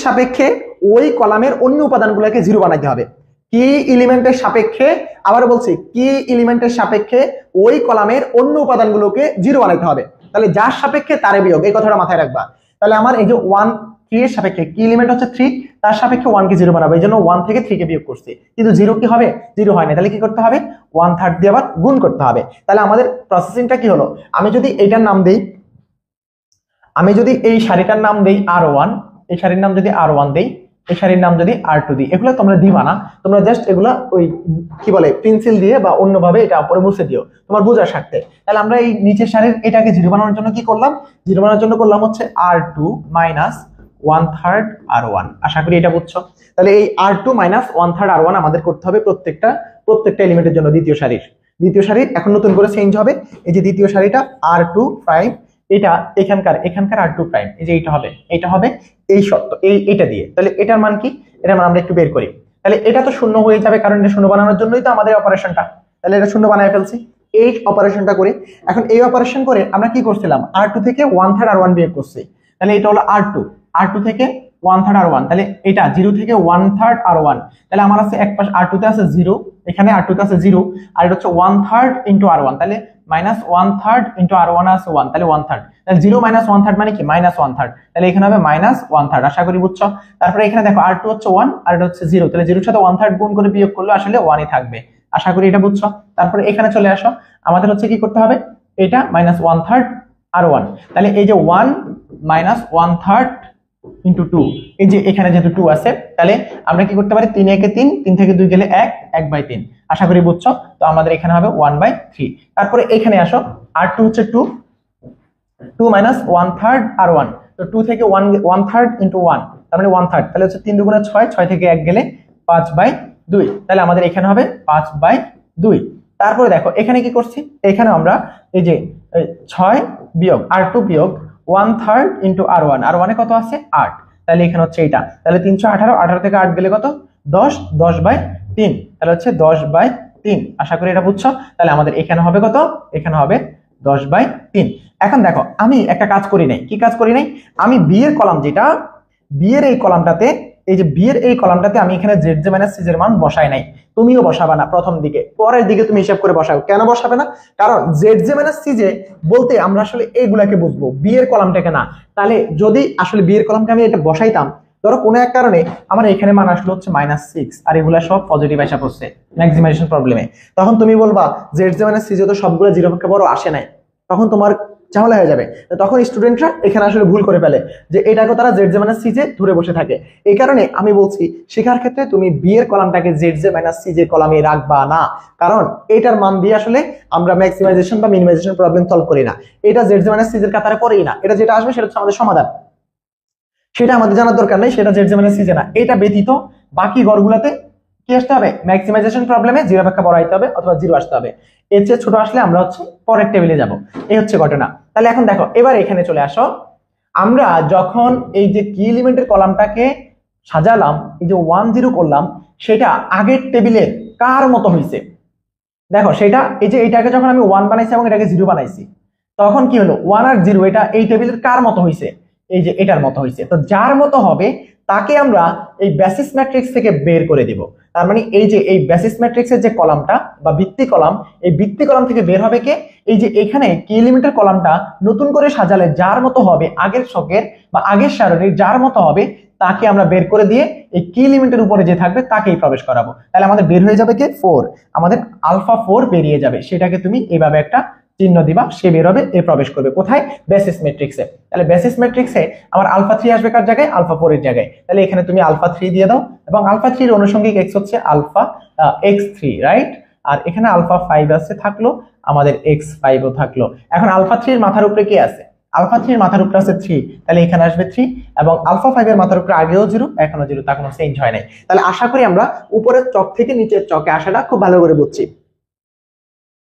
সাপেক্ষে ওই কলামের অন্য উপাদানগুলোকে 0 বানাইতে হবে। কি এলিমেন্টের সাপেক্ষে, আবার বলছি, কি এলিমেন্টের সাপেক্ষে ওই কলামের অন্য উপাদানগুলোকে 0 বানাইতে হবে। তাহলে যার সাপেক্ষে তারে বিয়োগ, এই কথাটা মাথায় রাখবা। তাহলে আমার এই যে 3 এর সাপেক্ষে কি এলিমেন্ট হচ্ছে 3, তার সাপেক্ষে 1 কে 0 বানাবো, এই জন্য 1 থেকে 3 কে বিয়োগ করছি, কিন্তু 0 কি হবে, 0 হয় না। তাহলে কি করতে হবে, 1/3 দিয়ে আবার গুণ করতে হবে। তাহলে আমাদের প্রসেসিংটা কি হলো, আমি যদি এইটার নাম দেই, আমি যদি এই সারিটার নাম দেই R1, এই সারির নাম যদি R1 দেই, এই সারির নাম যদি R2 দিই, এগুলো তোমরা দিবা না, তোমরা জাস্ট এগুলা ওই কি বলে পেন্সিল দিয়ে বা অন্যভাবে এটা উপরে মুছে দিও তোমার বোঝার স্বার্থে। তাহলে আমরা এই নিচের সারির এটাকে 0 বানানোর জন্য কি করলাম, 0 বানানোর জন্য করলাম হচ্ছে R2 মাইনাস 1/3 R1। আশা করি এটা বুঝছো। তাহলে এই R2 মাইনাস 1/3 R1 আমাদের করতে হবে প্রত্যেকটা এলিমেন্টের জন্য। দ্বিতীয় সারির এখন নতুন করে চেঞ্জ হবে, এই যে দ্বিতীয় সারিটা R2 প্রাইম, এটা এখানকার R2 প্রাইম, এই যে এইটা হবে এই শর্ত এইটা দিয়ে। তাহলে এটার মান কি, এটার মান আমরা একটু বের করি। তাহলে এটা তো শূন্য হয়ে যাবে, কারণ এটা শূন্য বানানোর জন্যই তো আমাদের অপারেশনটা। তাহলে এটা শূন্য বানায় ফেলছি, এই অপারেশনটা করে। এখন এই অপারেশন করে আমরা কি করছিলাম, R2 থেকে 1/3 R1 বিয়োগ করছি। তাহলে এটা হলো R2 থেকে 1/3 R1, তাহলে এটা 0 থেকে 1/3 R1। তাহলে আমার আছে এক পাশ R2 তে আছে 0, এখানে R2 তে আছে 0, আর এটা হচ্ছে 1/3 ইনটু R1, তাহলে মাইনাস 1/3 ইনটু R1 আছে 1, তাহলে 1/3। তাহলে 0 মাইনাস 1/3 মানে কি, মাইনাস 1/3। তাহলে এখানে হবে মাইনাস 1/3। আশা করি বুঝছো। তারপরে এখানে দেখো R2 হচ্ছে 1 আর এটা হচ্ছে 0, তাহলে 0 এর সাথে 1/3 গুণ করে বিয়োগ করলে আসলে 1ই থাকবে। আশা করি এটা বুঝছো। তারপরে এখানে চলে আসো, আমাদের হচ্ছে কি করতে হবে, এটা মাইনাস 1/3 R1। তাহলে এই যে 1 মাইনাস 1/3 ইন্টু 2, এই যে এখানে যেহেতু 2 আছে, তাহলে আমরা কি করতে পারি, 3 একে 3, 3 থেকে 2 গেলে 1, 1/3। আশা করি বুঝছো। তো আমাদের এখানে হবে 1/3। তারপরে এখানে আসো, R2 হচ্ছে 2 মাইনাস 1/3 R1, তো 2 থেকে 1/3 ইন্টু 1, তার মানে 1/3, তাহলে হচ্ছে 3 দুগুণে 6, 6 থেকে 1 গেলে 5/2, তাহলে আমাদের এখানে হবে 5/2। তারপরে দেখো এখানে কি করছি, এখানে আমরা এই যে 6 বিয়োগ R2 বিয়োগ 1/3 ইন্টু R1, R1 এ কত আছে 8, তাহলে এখানে হচ্ছে এটা, তাহলে 318, 18 থেকে 8 গেলে কত 10, 10/3, তাহলে হচ্ছে 10/3। আশা করি এটা বুঝছো। তাহলে আমাদের এখানে হবে কত, এখানে হবে 10/3। এখন দেখো আমি একটা কাজ করি নাই, কি কাজ করি নাই, আমি বি এর কলাম যেটা, বি এর এই কলামটাতে, এই যে বি এর এই কলামটাতে আমি এখানে জেড জে মাইনাস সি এর মান বসাই নাই। তুমিও বসাবা না প্রথম দিকে, পরের দিকে তুমি হিসাব করে বসাও। কেন বসাবে না, কারণ Z J minus C J বলতে আমরা আসলে এইগুলাকে বুঝবো, বি এর কলামটাকে না। তাহলে যদি আসলে বি এর কলামকে আমি এটা বসাইতাম, ধরো কোনো এক কারণে আমার এখানে মান আসলে হচ্ছে -6 আর এগুলা সব পজিটিভ আসা পড়ছে ম্যাক্সিমাইজেশন প্রবলেমে, তখন তুমি বলবা Z J minus C J তো সবগুলো 0 পক্ষে বড় আসে নাই, তখন তোমার ঝামেলা হয়ে যাবে। তখন স্টুডেন্টরা এখানে আসলে ভুল করে ফেলে, যে এটাকে তারা Z J minus C J ধরে বসে থাকে। এই কারণে আমি বলছি শেখার ক্ষেত্রে তুমি বি এর কলামটাকে Z J minus C J কলামে রাখবা না, কারণ এটার মান দিয়ে আসলে আমরা ম্যাক্সিমাইজেশন বা মিনিমাইজেশন প্রবলেম সলভ করি না। এটা জেড জে মাইনাস সি জের কাতারে পড়েই না, এটা যেটা আসবে সেটা হচ্ছে আমাদের সমাধান, সেটা আমাদের জানার দরকার নেই, সেটা Z J minus C J না। এটা ব্যতীত বাকি ঘরগুলোতে কি আসতে হবে, ম্যাক্সিমাইজেশন প্রবলেমে 0 অপেক্ষা বড় হইতে হবে অথবা 0 আসতে হবে। এর চেয়ে ছোট আসলে আমরা হচ্ছে পরের টেবিলে যাব। এই হচ্ছে ঘটনা। তাহলে এখন দেখো এবার এখানে চলে আসো, আমরা যখন এই যে কি এলিমেন্টের কলামটাকে সাজালাম, এই যে 1 0 করলাম, সেটা আগের টেবিলের কার মতো হয়েছে দেখো। সেটা এই যে এইটাকে যখন আমি 1 বানাইছি এবং এটাকে 0 বানাইছি, তখন কি হলো 1 আর 0 এটা এই টেবিলের কার মতো হয়েছে, এই যে এটার মতো হয়েছে। তো যার মতো হবে তাকে আমরা এই বেসিস ম্যাট্রিক্স থেকে বের করে দিব। তার মানে এই যে এই বেসিস ম্যাট্রিক্সের যে কলামটা বা ভিত্তি কলাম, এই ভিত্তি কলাম থেকে বের হবে কে, এই যে এখানে কি এলিমেন্টের কলামটা নতুন করে সাজালে যার মতো হবে, আগের ছকের বা আগের সারণীর যার মতো হবে, তাকে আমরা বের করে দিয়ে এই কি এলিমেন্টের উপরে যে থাকবে তাকেই প্রবেশ করাবো। তাহলে আমাদের বের হয়ে যাবে কে 4, আমাদের আলফা 4 বেরিয়ে যাবে। সেটাকে তুমি এইভাবে একটা চিহ্ন দিবা, সে বের হবে, এ প্রবেশ করবে কোথায়, বেসিস ম্যাট্রিক্সে। তাহলে বেসিস ম্যাট্রিক্সে আমার আলফা 3 আসবে কার জায়গায়, আলফা 4 এর জায়গায়। তাহলে এখানে তুমি আলফা 3 দিয়ে দাও, এবং আলফা 3 এর অনুষঙ্গিক x হচ্ছে আলফা x3, রাইট। আর এখানে আলফা 5 আছে থাকলো, আমাদের x5 ও থাকলো। এখন আলফা 3 এর মাথার উপরে কি আছে, আলফা 3 এর মাথার উপরে আছে 3, তাহলে এখানে আসবে 3, এবং আলফা 5 এর মাথার উপরে আগেও 0, এখনো 0, তা কোনো চেঞ্জ হয় নাই। তাহলে আশা করি আমরা উপরের চক থেকে নিচের চকে আসাটা খুব ভালো করে বুঝছি।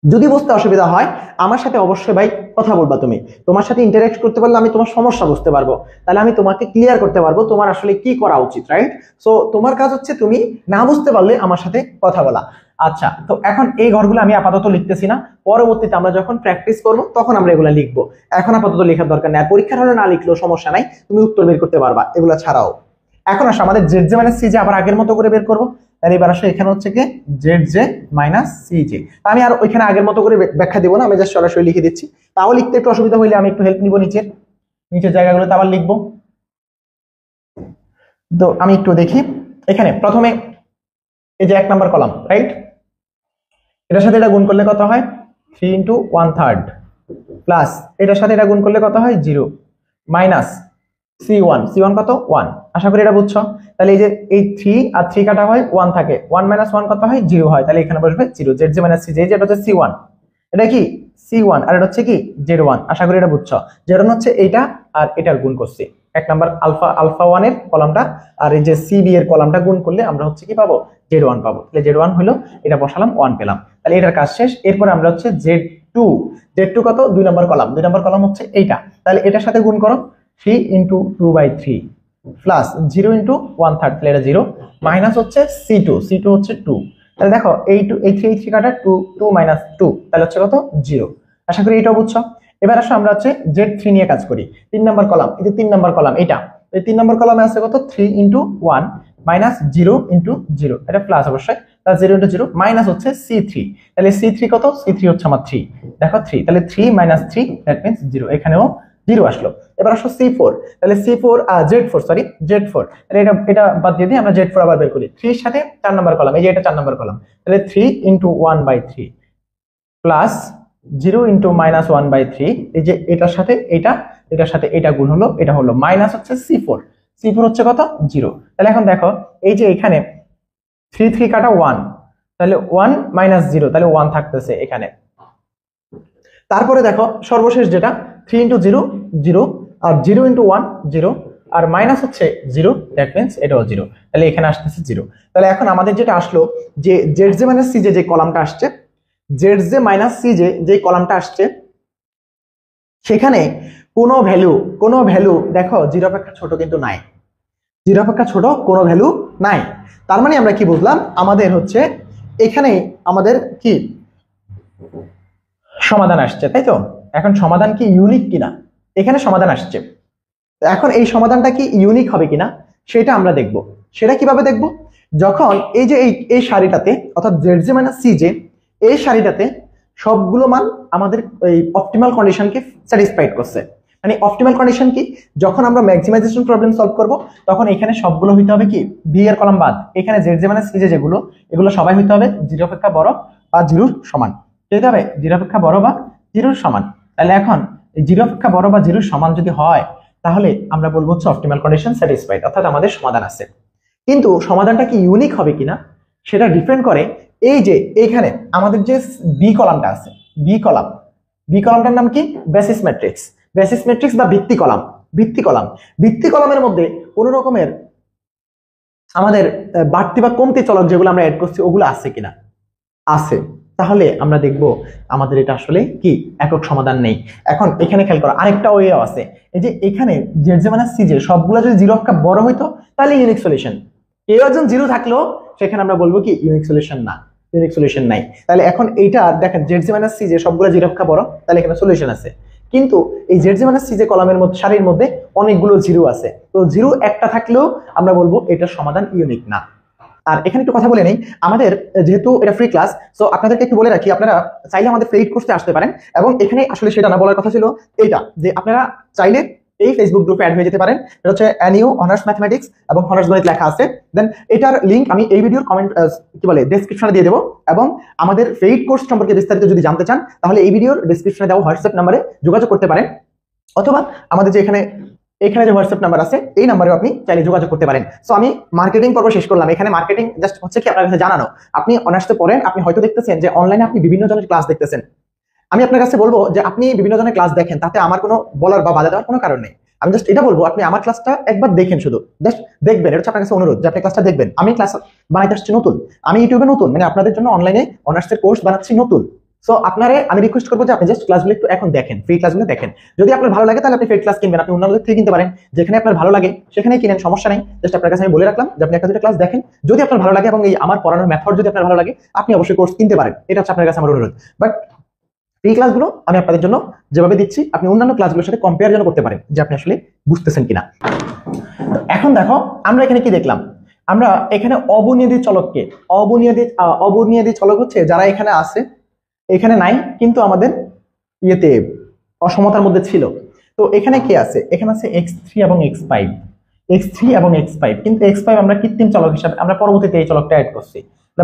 যদি বুঝতে অসুবিধা হয় আমার সাথে অবশ্যই ভাই কথা বলবা, তুমি তোমার সাথে ইন্টারঅ্যাক্ট করতে পারলে আমি তোমার সমস্যা বুঝতে পারবো, তাহলে আমি তোমাকে ক্লিয়ার করতে পারবো তোমার আসলে কি করা উচিত, রাইট? সো তোমার কাজ হচ্ছে তুমি না বুঝতে পারলে আমার সাথে কথা বলা। আচ্ছা, তো এখন এই ঘরগুলো আমি আপাতত লিখতেছি না, পরবর্তীতে আমরা যখন প্র্যাকটিস করবো তখন আমরা এগুলো লিখবো, এখন আপাতত লেখার দরকার নেই। পরীক্ষার হলে না লিখলেও সমস্যা নাই, তুমি উত্তর বের করতে পারবা এগুলো ছাড়াও। এখন আসো আমাদের Z J minus C J আবার আগের মতো করে বের করবো। তাহলে এবার আসো এখানে হচ্ছে কি Z J minus C J, আমি আর ওইখানে আগের মতো করে ব্যাখ্যা দিব না, আমি জাস্ট সরাসরি লিখে দিচ্ছি। তাও লিখতে একটু অসুবিধা হইলে আমি একটু হেল্প নিব, নিচের জায়গাগুলোতে আবার লিখবো। তো আমি একটু দেখি, এখানে প্রথমে এই যে 1 নাম্বার কলাম, রাইট? এটার সাথে এটা গুণ করলে কত হয় 3 ইন্টু 1/3 প্লাস এটার সাথে এটা গুণ করলে কত হয় 0 মাইনাস C1 কত 1, আশা করি এটা বুঝছো। তাহলে এই যে এই 3 আর 3 কাটা হয় 1 থাকে, 1 মাইনাস 1 কত হয় 0 হয়, তাহলে এখানে বসবে 0। Z J minus C J, যেটা হচ্ছে C1, এটা কি C1 আর এটা হচ্ছে কি Z1, আশা করি এটা বুঝছো। Z1 হচ্ছে এইটা আর এটার গুণ করছি 1 নাম্বার আলফা 1 এর কলামটা আর এই যে CB এর কলামটা গুণ করলে আমরা হচ্ছে কি পাবো Z1 পাবো। তাহলে Z1 হলো, এটা বসালাম 1 পেলাম, তাহলে এটার কাজ শেষ। এরপর আমরা হচ্ছে Z2 কত 2 নাম্বার কলাম হচ্ছে এইটা, তাহলে এটার সাথে গুণ করো 3 ইন্টু 2/3 প্লাস 0 ইন্টু 1/3, তাহলে এটা 0 মাইনাস হচ্ছে C2 হচ্ছে 2, তাহলে দেখো এই 3 কাটা 2 মাইনাস 2, তাহলে হচ্ছে কত 0। আশা করি এটাও বুঝছো। এবার আসো আমরা হচ্ছে Z3 নিয়ে কাজ করি। 3 নাম্বার কলাম, এই যে 3 নাম্বার কলাম এটা, এই 3 নাম্বার কলামে আছে কত 3 ইন্টু 1 মাইনাস 0 ইন্টু 0, এটা প্লাস অবশ্যই, তাহলে 0 ইন্টু 0 মাইনাস হচ্ছে C3, তাহলে C3 কত C3 হচ্ছে আমার 3, দেখো 3, তাহলে 3 মাইনাস 3 দ্যাট মিন্স 0, এখানেও 0 আসলো। এবার আসো C4, তাহলে C4 Z4, তাহলে এটা বাদ দিয়ে দিই, আমরা Z4 আবার বের করি। 3 এর সাথে 4 নাম্বার কলাম, এই যে এটা 4 নাম্বার কলাম, তাহলে 3 ইন্টু 1/3 প্লাস 0 ইন্টু মাইনাস 1/3, এই যে এটার সাথে এটা গুণ হলো, এটা হলো মাইনাস হচ্ছে C4 হচ্ছে কত 0। তাহলে এখন দেখো এই যে এখানে 3 কাটা 1, তাহলে 1 মাইনাস 0, তাহলে 1 থাকতেছে এখানে। তারপরে দেখো সর্বশেষ যেটা 3 ইন্টু 0 0 আর 0 ইন্টু 1 0 আর মাইনাস হচ্ছে 0, দ্যাট মিন্স এটাও 0, তাহলে এখানে আসতেছে 0। তাহলে এখন আমাদের যেটা আসলো যে Z J minus C J যে কলামটা আসছে, Z J minus C J যে কলামটা আসছে সেখানে কোনো ভ্যালু দেখো 0 অপেক্ষা ছোট কিন্তু নাই, 0 অপেক্ষা ছোট কোনো ভ্যালু নাই। তার মানে আমরা কি বুঝলাম, আমাদের হচ্ছে এখানে আমাদের কি সমাধান আসছে, তাই তো? এখন সমাধান কি ইউনিক কিনা, এখানে সমাধান আসছে, এখন এই সমাধানটা কি ইউনিক হবে কিনা সেটা আমরা দেখব। সেটা কিভাবে দেখব, যখন এই যে এই সারিটাতে অর্থাৎ Z J minus C J এই সারিটাতে সবগুলো মান আমাদের এই অপটিমাল কন্ডিশনকে স্যাটিসফাইড করছে। মানে অপটিমাল কন্ডিশন কি, যখন আমরা ম্যাক্সিমাইজেশন প্রবলেম সলভ করব তখন এখানে সবগুলো হইতে হবে কি বি এর কলাম বাদ, এখানে Z J minus C J যেগুলো এগুলো সবাই হইতে হবে 0 অপেক্ষা বড় বা 0 সমান, ঠিক হবে 0 অপেক্ষা বড় বা 0 সমান। তাহলে এখন 0 অপেক্ষা বড় বা 0 সমান যদি হয় তাহলে আমরা বলবো হচ্ছে অপটিমাল কন্ডিশন স্যাটিসফাইড, অর্থাৎ আমাদের সমাধান আছে। কিন্তু সমাধানটা কি ইউনিক হবে কিনা সেটা ডিপেন্ড করে এই যে এইখানে আমাদের যে বি কলামটা আছে, বি কলামটার নাম কি বেসিস ম্যাট্রিক্স বা ভিত্তি কলামের মধ্যে কোন রকমের আমাদের বাড়তি বা কমতি চলক যেগুলো আমরা অ্যাড করছি ওগুলো আছে কিনা, আছে, তাহলে আমরা দেখব আমাদের এটা আসলে কি একক সমাধান নেই। এখন এখানে খেয়াল করো আরেকটা ওয়েও আছে, এই যে এখানে Z J minus C J সবগুলো যদি 0 অপেক্ষা বড় হইতো তাহলে ইউনিক সলিউশন, কেউ একজন 0 থাকলেও সেখানে আমরা বলবো কি ইউনিক সলিউশন নাই। তাহলে এখন এইটা দেখেন Z J minus C J সবগুলো 0 অপেক্ষা বড়, তাহলে এখানে সলিউশন আছে, কিন্তু এই Z J minus C J কলামের মধ্যে সারির মধ্যে অনেকগুলো 0 আছে, তো 0 একটা থাকলেও আমরা বলবো এটা সমাধান ইউনিক না। আর এখানে একটু কথা বলে নেই, আমাদের যেহেতু এটা ফ্রি ক্লাস, সো আপনাদেরকে একটু বলে রাখি আপনারা চাইলে আমাদের পেইড কোর্সে আসতে পারেন, এবং এখানে আসলে সেটা না বলার কথা ছিল এইটা যে আপনারা চাইলে এই ফেসবুক গ্রুপে অ্যাড হয়ে যেতে পারেন, এটা হচ্ছে এনইউ অনার্স ম্যাথমেটিক্স এবং অনার্স গণিত লেখা আছে। দেন এটার লিংক আমি এই ভিডিওর কমেন্ট ডেসক্রিপশনে দিয়ে দেবো, এবং আমাদের পেইড কোর্স সম্পর্কে বিস্তারিত যদি জানতে চান তাহলে এই ভিডিওর ডেসক্রিপশনে দেওয়া হোয়াটসঅ্যাপ নাম্বারে যোগাযোগ করতে পারেন, অথবা আমাদের যে এখানে যে হোয়াটসঅ্যাপ নাম্বার আছে এই নাম্বারে আপনি চাইলে যোগাযোগ করতে পারেন। সো আমি মার্কেটিং পর্ব শেষ করলাম, এখানে মার্কেটিং জাস্ট হচ্ছে কি আপনার কাছে জানানো, আপনি অনার্সে পড়েন, আপনি হয়তো দেখতেছেন যে অনলাইনে আপনি বিভিন্ন জনের ক্লাস দেখতেছেন, আমি আপনার কাছে বলবো যে আপনি বিভিন্ন ধরনের ক্লাস দেখেন, তাতে আমার কোনো বলার বা বাধা দেওয়ার কোনো কারণ নেই। আমি জাস্ট এটা বলবো আপনি আমার ক্লাসটা একবার দেখেন, শুধু জাস্ট দেখবেন, এটা হচ্ছে আপনার কাছে অনুরোধ যে আপনি ক্লাসটা দেখবেন। আমি ক্লাস বানাইতে আসছি নতুন, আমি ইউটিউবে নতুন, মানে আপনাদের জন্য অনলাইনে অনার্সের কোর্স বানাচ্ছি নতুন। সো আপনারে আমি রিকোয়েস্ট করবো যে আপনি জাস্ট ক্লাসগুলো একটু এখন দেখেন, ফ্রি ক্লাসগুলো দেখেন। যদি আপনার ভালো লাগে তাহলে আপনি ফ্রি ক্লাস কিনবেন, আপনি অন্যদের থেকে কিনতে পারেন, যেখানে আপনার ভালো লাগে সেখানেই কিনেন, সমস্যা নেই। জাস্ট আপনার কাছে আমি বলে রাখলাম যে আপনি একটা দুটো ক্লাস দেখেন, যদি আপনার ভালো লাগে এবং এই আমার পড়ানোর মেথড যদি আপনার ভালো লাগে আপনি অবশ্যই কোর্স কিনতে পারেন, এটা হচ্ছে আপনার কাছে আমার অনুরোধ। বাট এই ক্লাসগুলো আমি আপনাদের জন্য যেভাবে দিচ্ছি আপনি অন্যান্য ক্লাসগুলোর সাথে কম্পেয়ার যেন করতে পারেন যে আপনি আসলে বুঝতেছেন কিনা। এখন দেখো আমরা এখানে কি দেখলাম, আমরা এখানে অবনিয়াদী চলককে অবনিয়াদী চলক হচ্ছে যারা এখানে আছে, এখানে নাই কিন্তু আমাদের ইয়েতে অসমতার মধ্যে ছিল। তো এখানে কি আছে, এখানে আছে x3 এবং x5 এবং x5, কিন্তু x5 আমরা কৃত্রিম চলক হিসাবে আমরা পরবর্তীতে এই চলকটা অ্যাড করছি,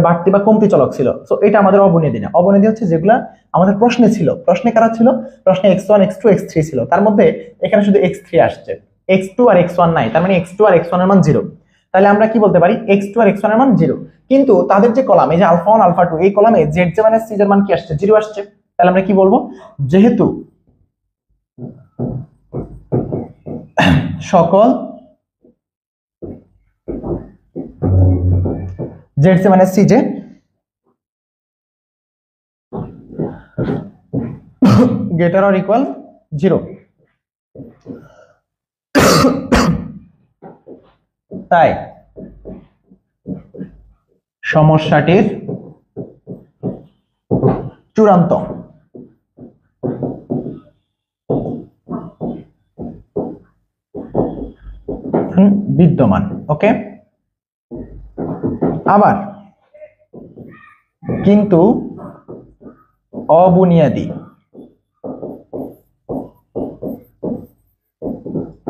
বাড়তি বা কমতি চলক ছিল। সো এটা আমাদের অবনিয়াদী না। অবনিয়াদী হচ্ছে যেগুলা আমাদের প্রশ্নে ছিল। প্রশ্নে কারা ছিল? প্রশ্নে x1 x2 x3 ছিল, তার মধ্যে এখানে শুধু x3 আসছে, x2 আর x1 নাই, তার মানে x2 আর x1 এর মান 0। তাহলে আমরা কি বলতে পারি, x2 আর x1 এর মান 0। কিন্তু তাদের যে কলাম, এই যে আলফা 1 আলফা 2, এই কলামে z মাইনাস c এর মান কি আসছে? 0 আসছে। তাহলে আমরা কি বলবো, যেহেতু সকল z minus c greater or equal 0, তাই সমস্যাটির চূড়ান্ত বিদ্যমান। ওকে, আবার কিন্তু অবুনিয়াদী,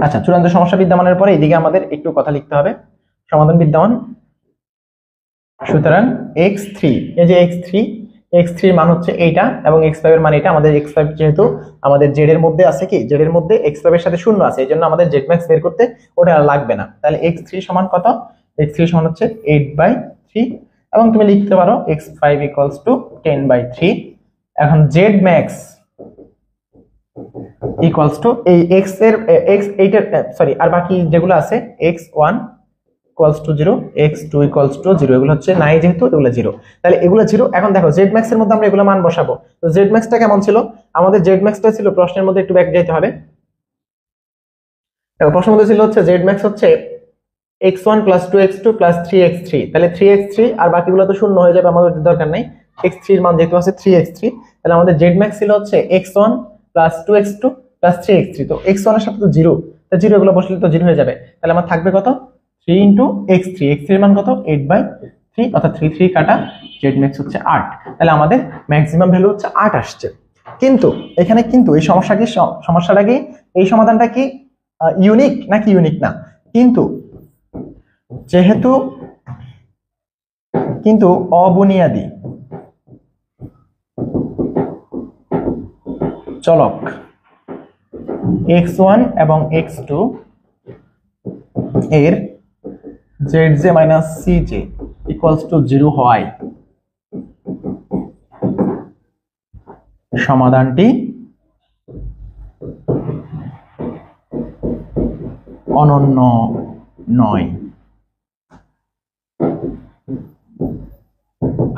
আচ্ছা চূড়ান্ত সমস্যা বিদ্যমানের পরে এদিকে আমাদের একটু কথা লিখতে হবে, সমাধান বিদ্যমান। সুতরাং x3, এই যে x3 এর মান হচ্ছে এইটা এবং x5 এর মান এটা। আমাদের x5 যেহেতু আমাদের z এর মধ্যে আছে, কি z এর মধ্যে x5 এর সাথে শূন্য আছে, এইজন্য আমাদের z max বের করতে ওটা আর লাগবে না। তাহলে x3 সমান কত? x3 সমান হচ্ছে 8/3 এবং তুমি লিখতে পারো x5 = 10/3। এখন z max equals to এই x এর x8 এর সরি আর বাকি যেগুলো আছে x1 equals to 0, x2 equals to 0, এগুলো হচ্ছে নাই যেহেতু এগুলো 0, তাহলে এগুলো 0। এখন দেখো z max এর মধ্যে আমরা এগুলো মান বসাবো। তো z max টা কেমন ছিল? আমাদের z max টা ছিল প্রশ্নের মধ্যে, একটু ব্যাক যেতে হবে। দেখো প্রশ্নের মধ্যে ছিল হচ্ছে z max হচ্ছে x1 + 2x2 + 3x3, তাহলে 3x3 আর বাকিগুলো তো শূন্য হয়ে যাবে, আমাদের দরকার নাই। x3 এর মান যেহেতু আছে 3x3, তাহলে আমাদের z max ছিল হচ্ছে x1 + 2x2 + 3x3। তো x1 এর সাথে তো 0, তো 0 এগুলো বসলে তো 0 হয়ে যাবে। তাহলে আমার থাকবে কত? 3 × x3, x3 এর মান কত? 8/3, অর্থাৎ 3 3 কাটা, z max হচ্ছে 8। তাহলে আমাদের ম্যাক্সিমাম ভ্যালু হচ্ছে 8 আসছে। কিন্তু এখানে কিন্তু এই সমস্যাটা কি এই সমাধানটা কি ইউনিক নাকি ইউনিক না? কিন্তু অবুনিয়াদী চলক x1 এবং x2 এর zj - cj = 0 হওয়ায় সমাধানটি অনন্য নয়।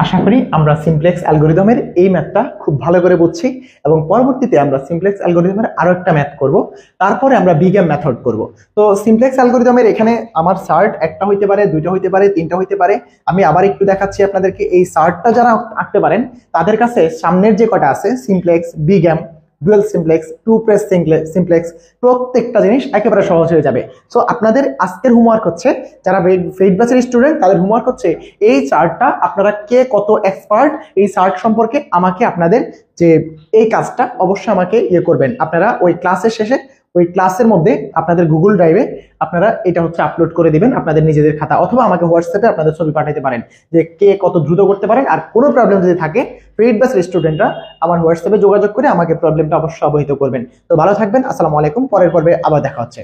আশা করি আমরা সিমপ্লেক্স অ্যালগরিদমের এই ম্যাথটা খুব ভালো করে বুঝছি এবং পরবর্তীতে আমরা সিমপ্লেক্স অ্যালগরিদমের আরো একটা ম্যাথ করব, তারপরে আমরা বিগ্যাম মেথড করব। তো সিমপ্লেক্স অ্যালগরিদমের এখানে আমার সার্ট একটা হইতে পারে, দুইটা হইতে পারে, তিনটা হইতে পারে। আমি আবার একটু দেখাচ্ছি আপনাদেরকে। এই সার্টটা যারা আঁকতে পারেন তাদের কাছে সামনের যে কটা আছে, simplex, big M, dual simplex, two phase simplex, প্রত্যেকটা জিনিস একেবারে সহজ হয়ে যাবে। সো আপনাদের আজকের হোমওয়ার্ক হচ্ছে, যারা পেইড ব্যাচের স্টুডেন্ট তাদের হোমওয়ার্ক হচ্ছে এই চার্টটা আপনারা কে কত এক্সপার্ট এই চার্ট সম্পর্কে আমাকে আপনাদের যে এই কাজটা অবশ্যই আমাকে করবেন। আপনারা ওই ক্লাসের শেষে ওই ক্লাসের মধ্যে আপনাদের গুগল ড্রাইভে আপনারা এটা হচ্ছে আপলোড করে দিবেন আপনাদের নিজেদের খাতা, অথবা আমাকে হোয়াটসঅ্যাপে আপনাদের ছবি পাঠাতে পারেন যে কে কত দ্রুত করতে পারেন। আর কোনো প্রবলেম যদি থাকে পেইড ব্যাচের স্টুডেন্টরা আমার হোয়াটসঅ্যাপে যোগাযোগ করে আমাকে প্রবলেমটা অবশ্যই অবহিত করবেন। তো ভালো থাকবেন, আসসালামু আলাইকুম। পরের পর্বে আবার দেখা হচ্ছে।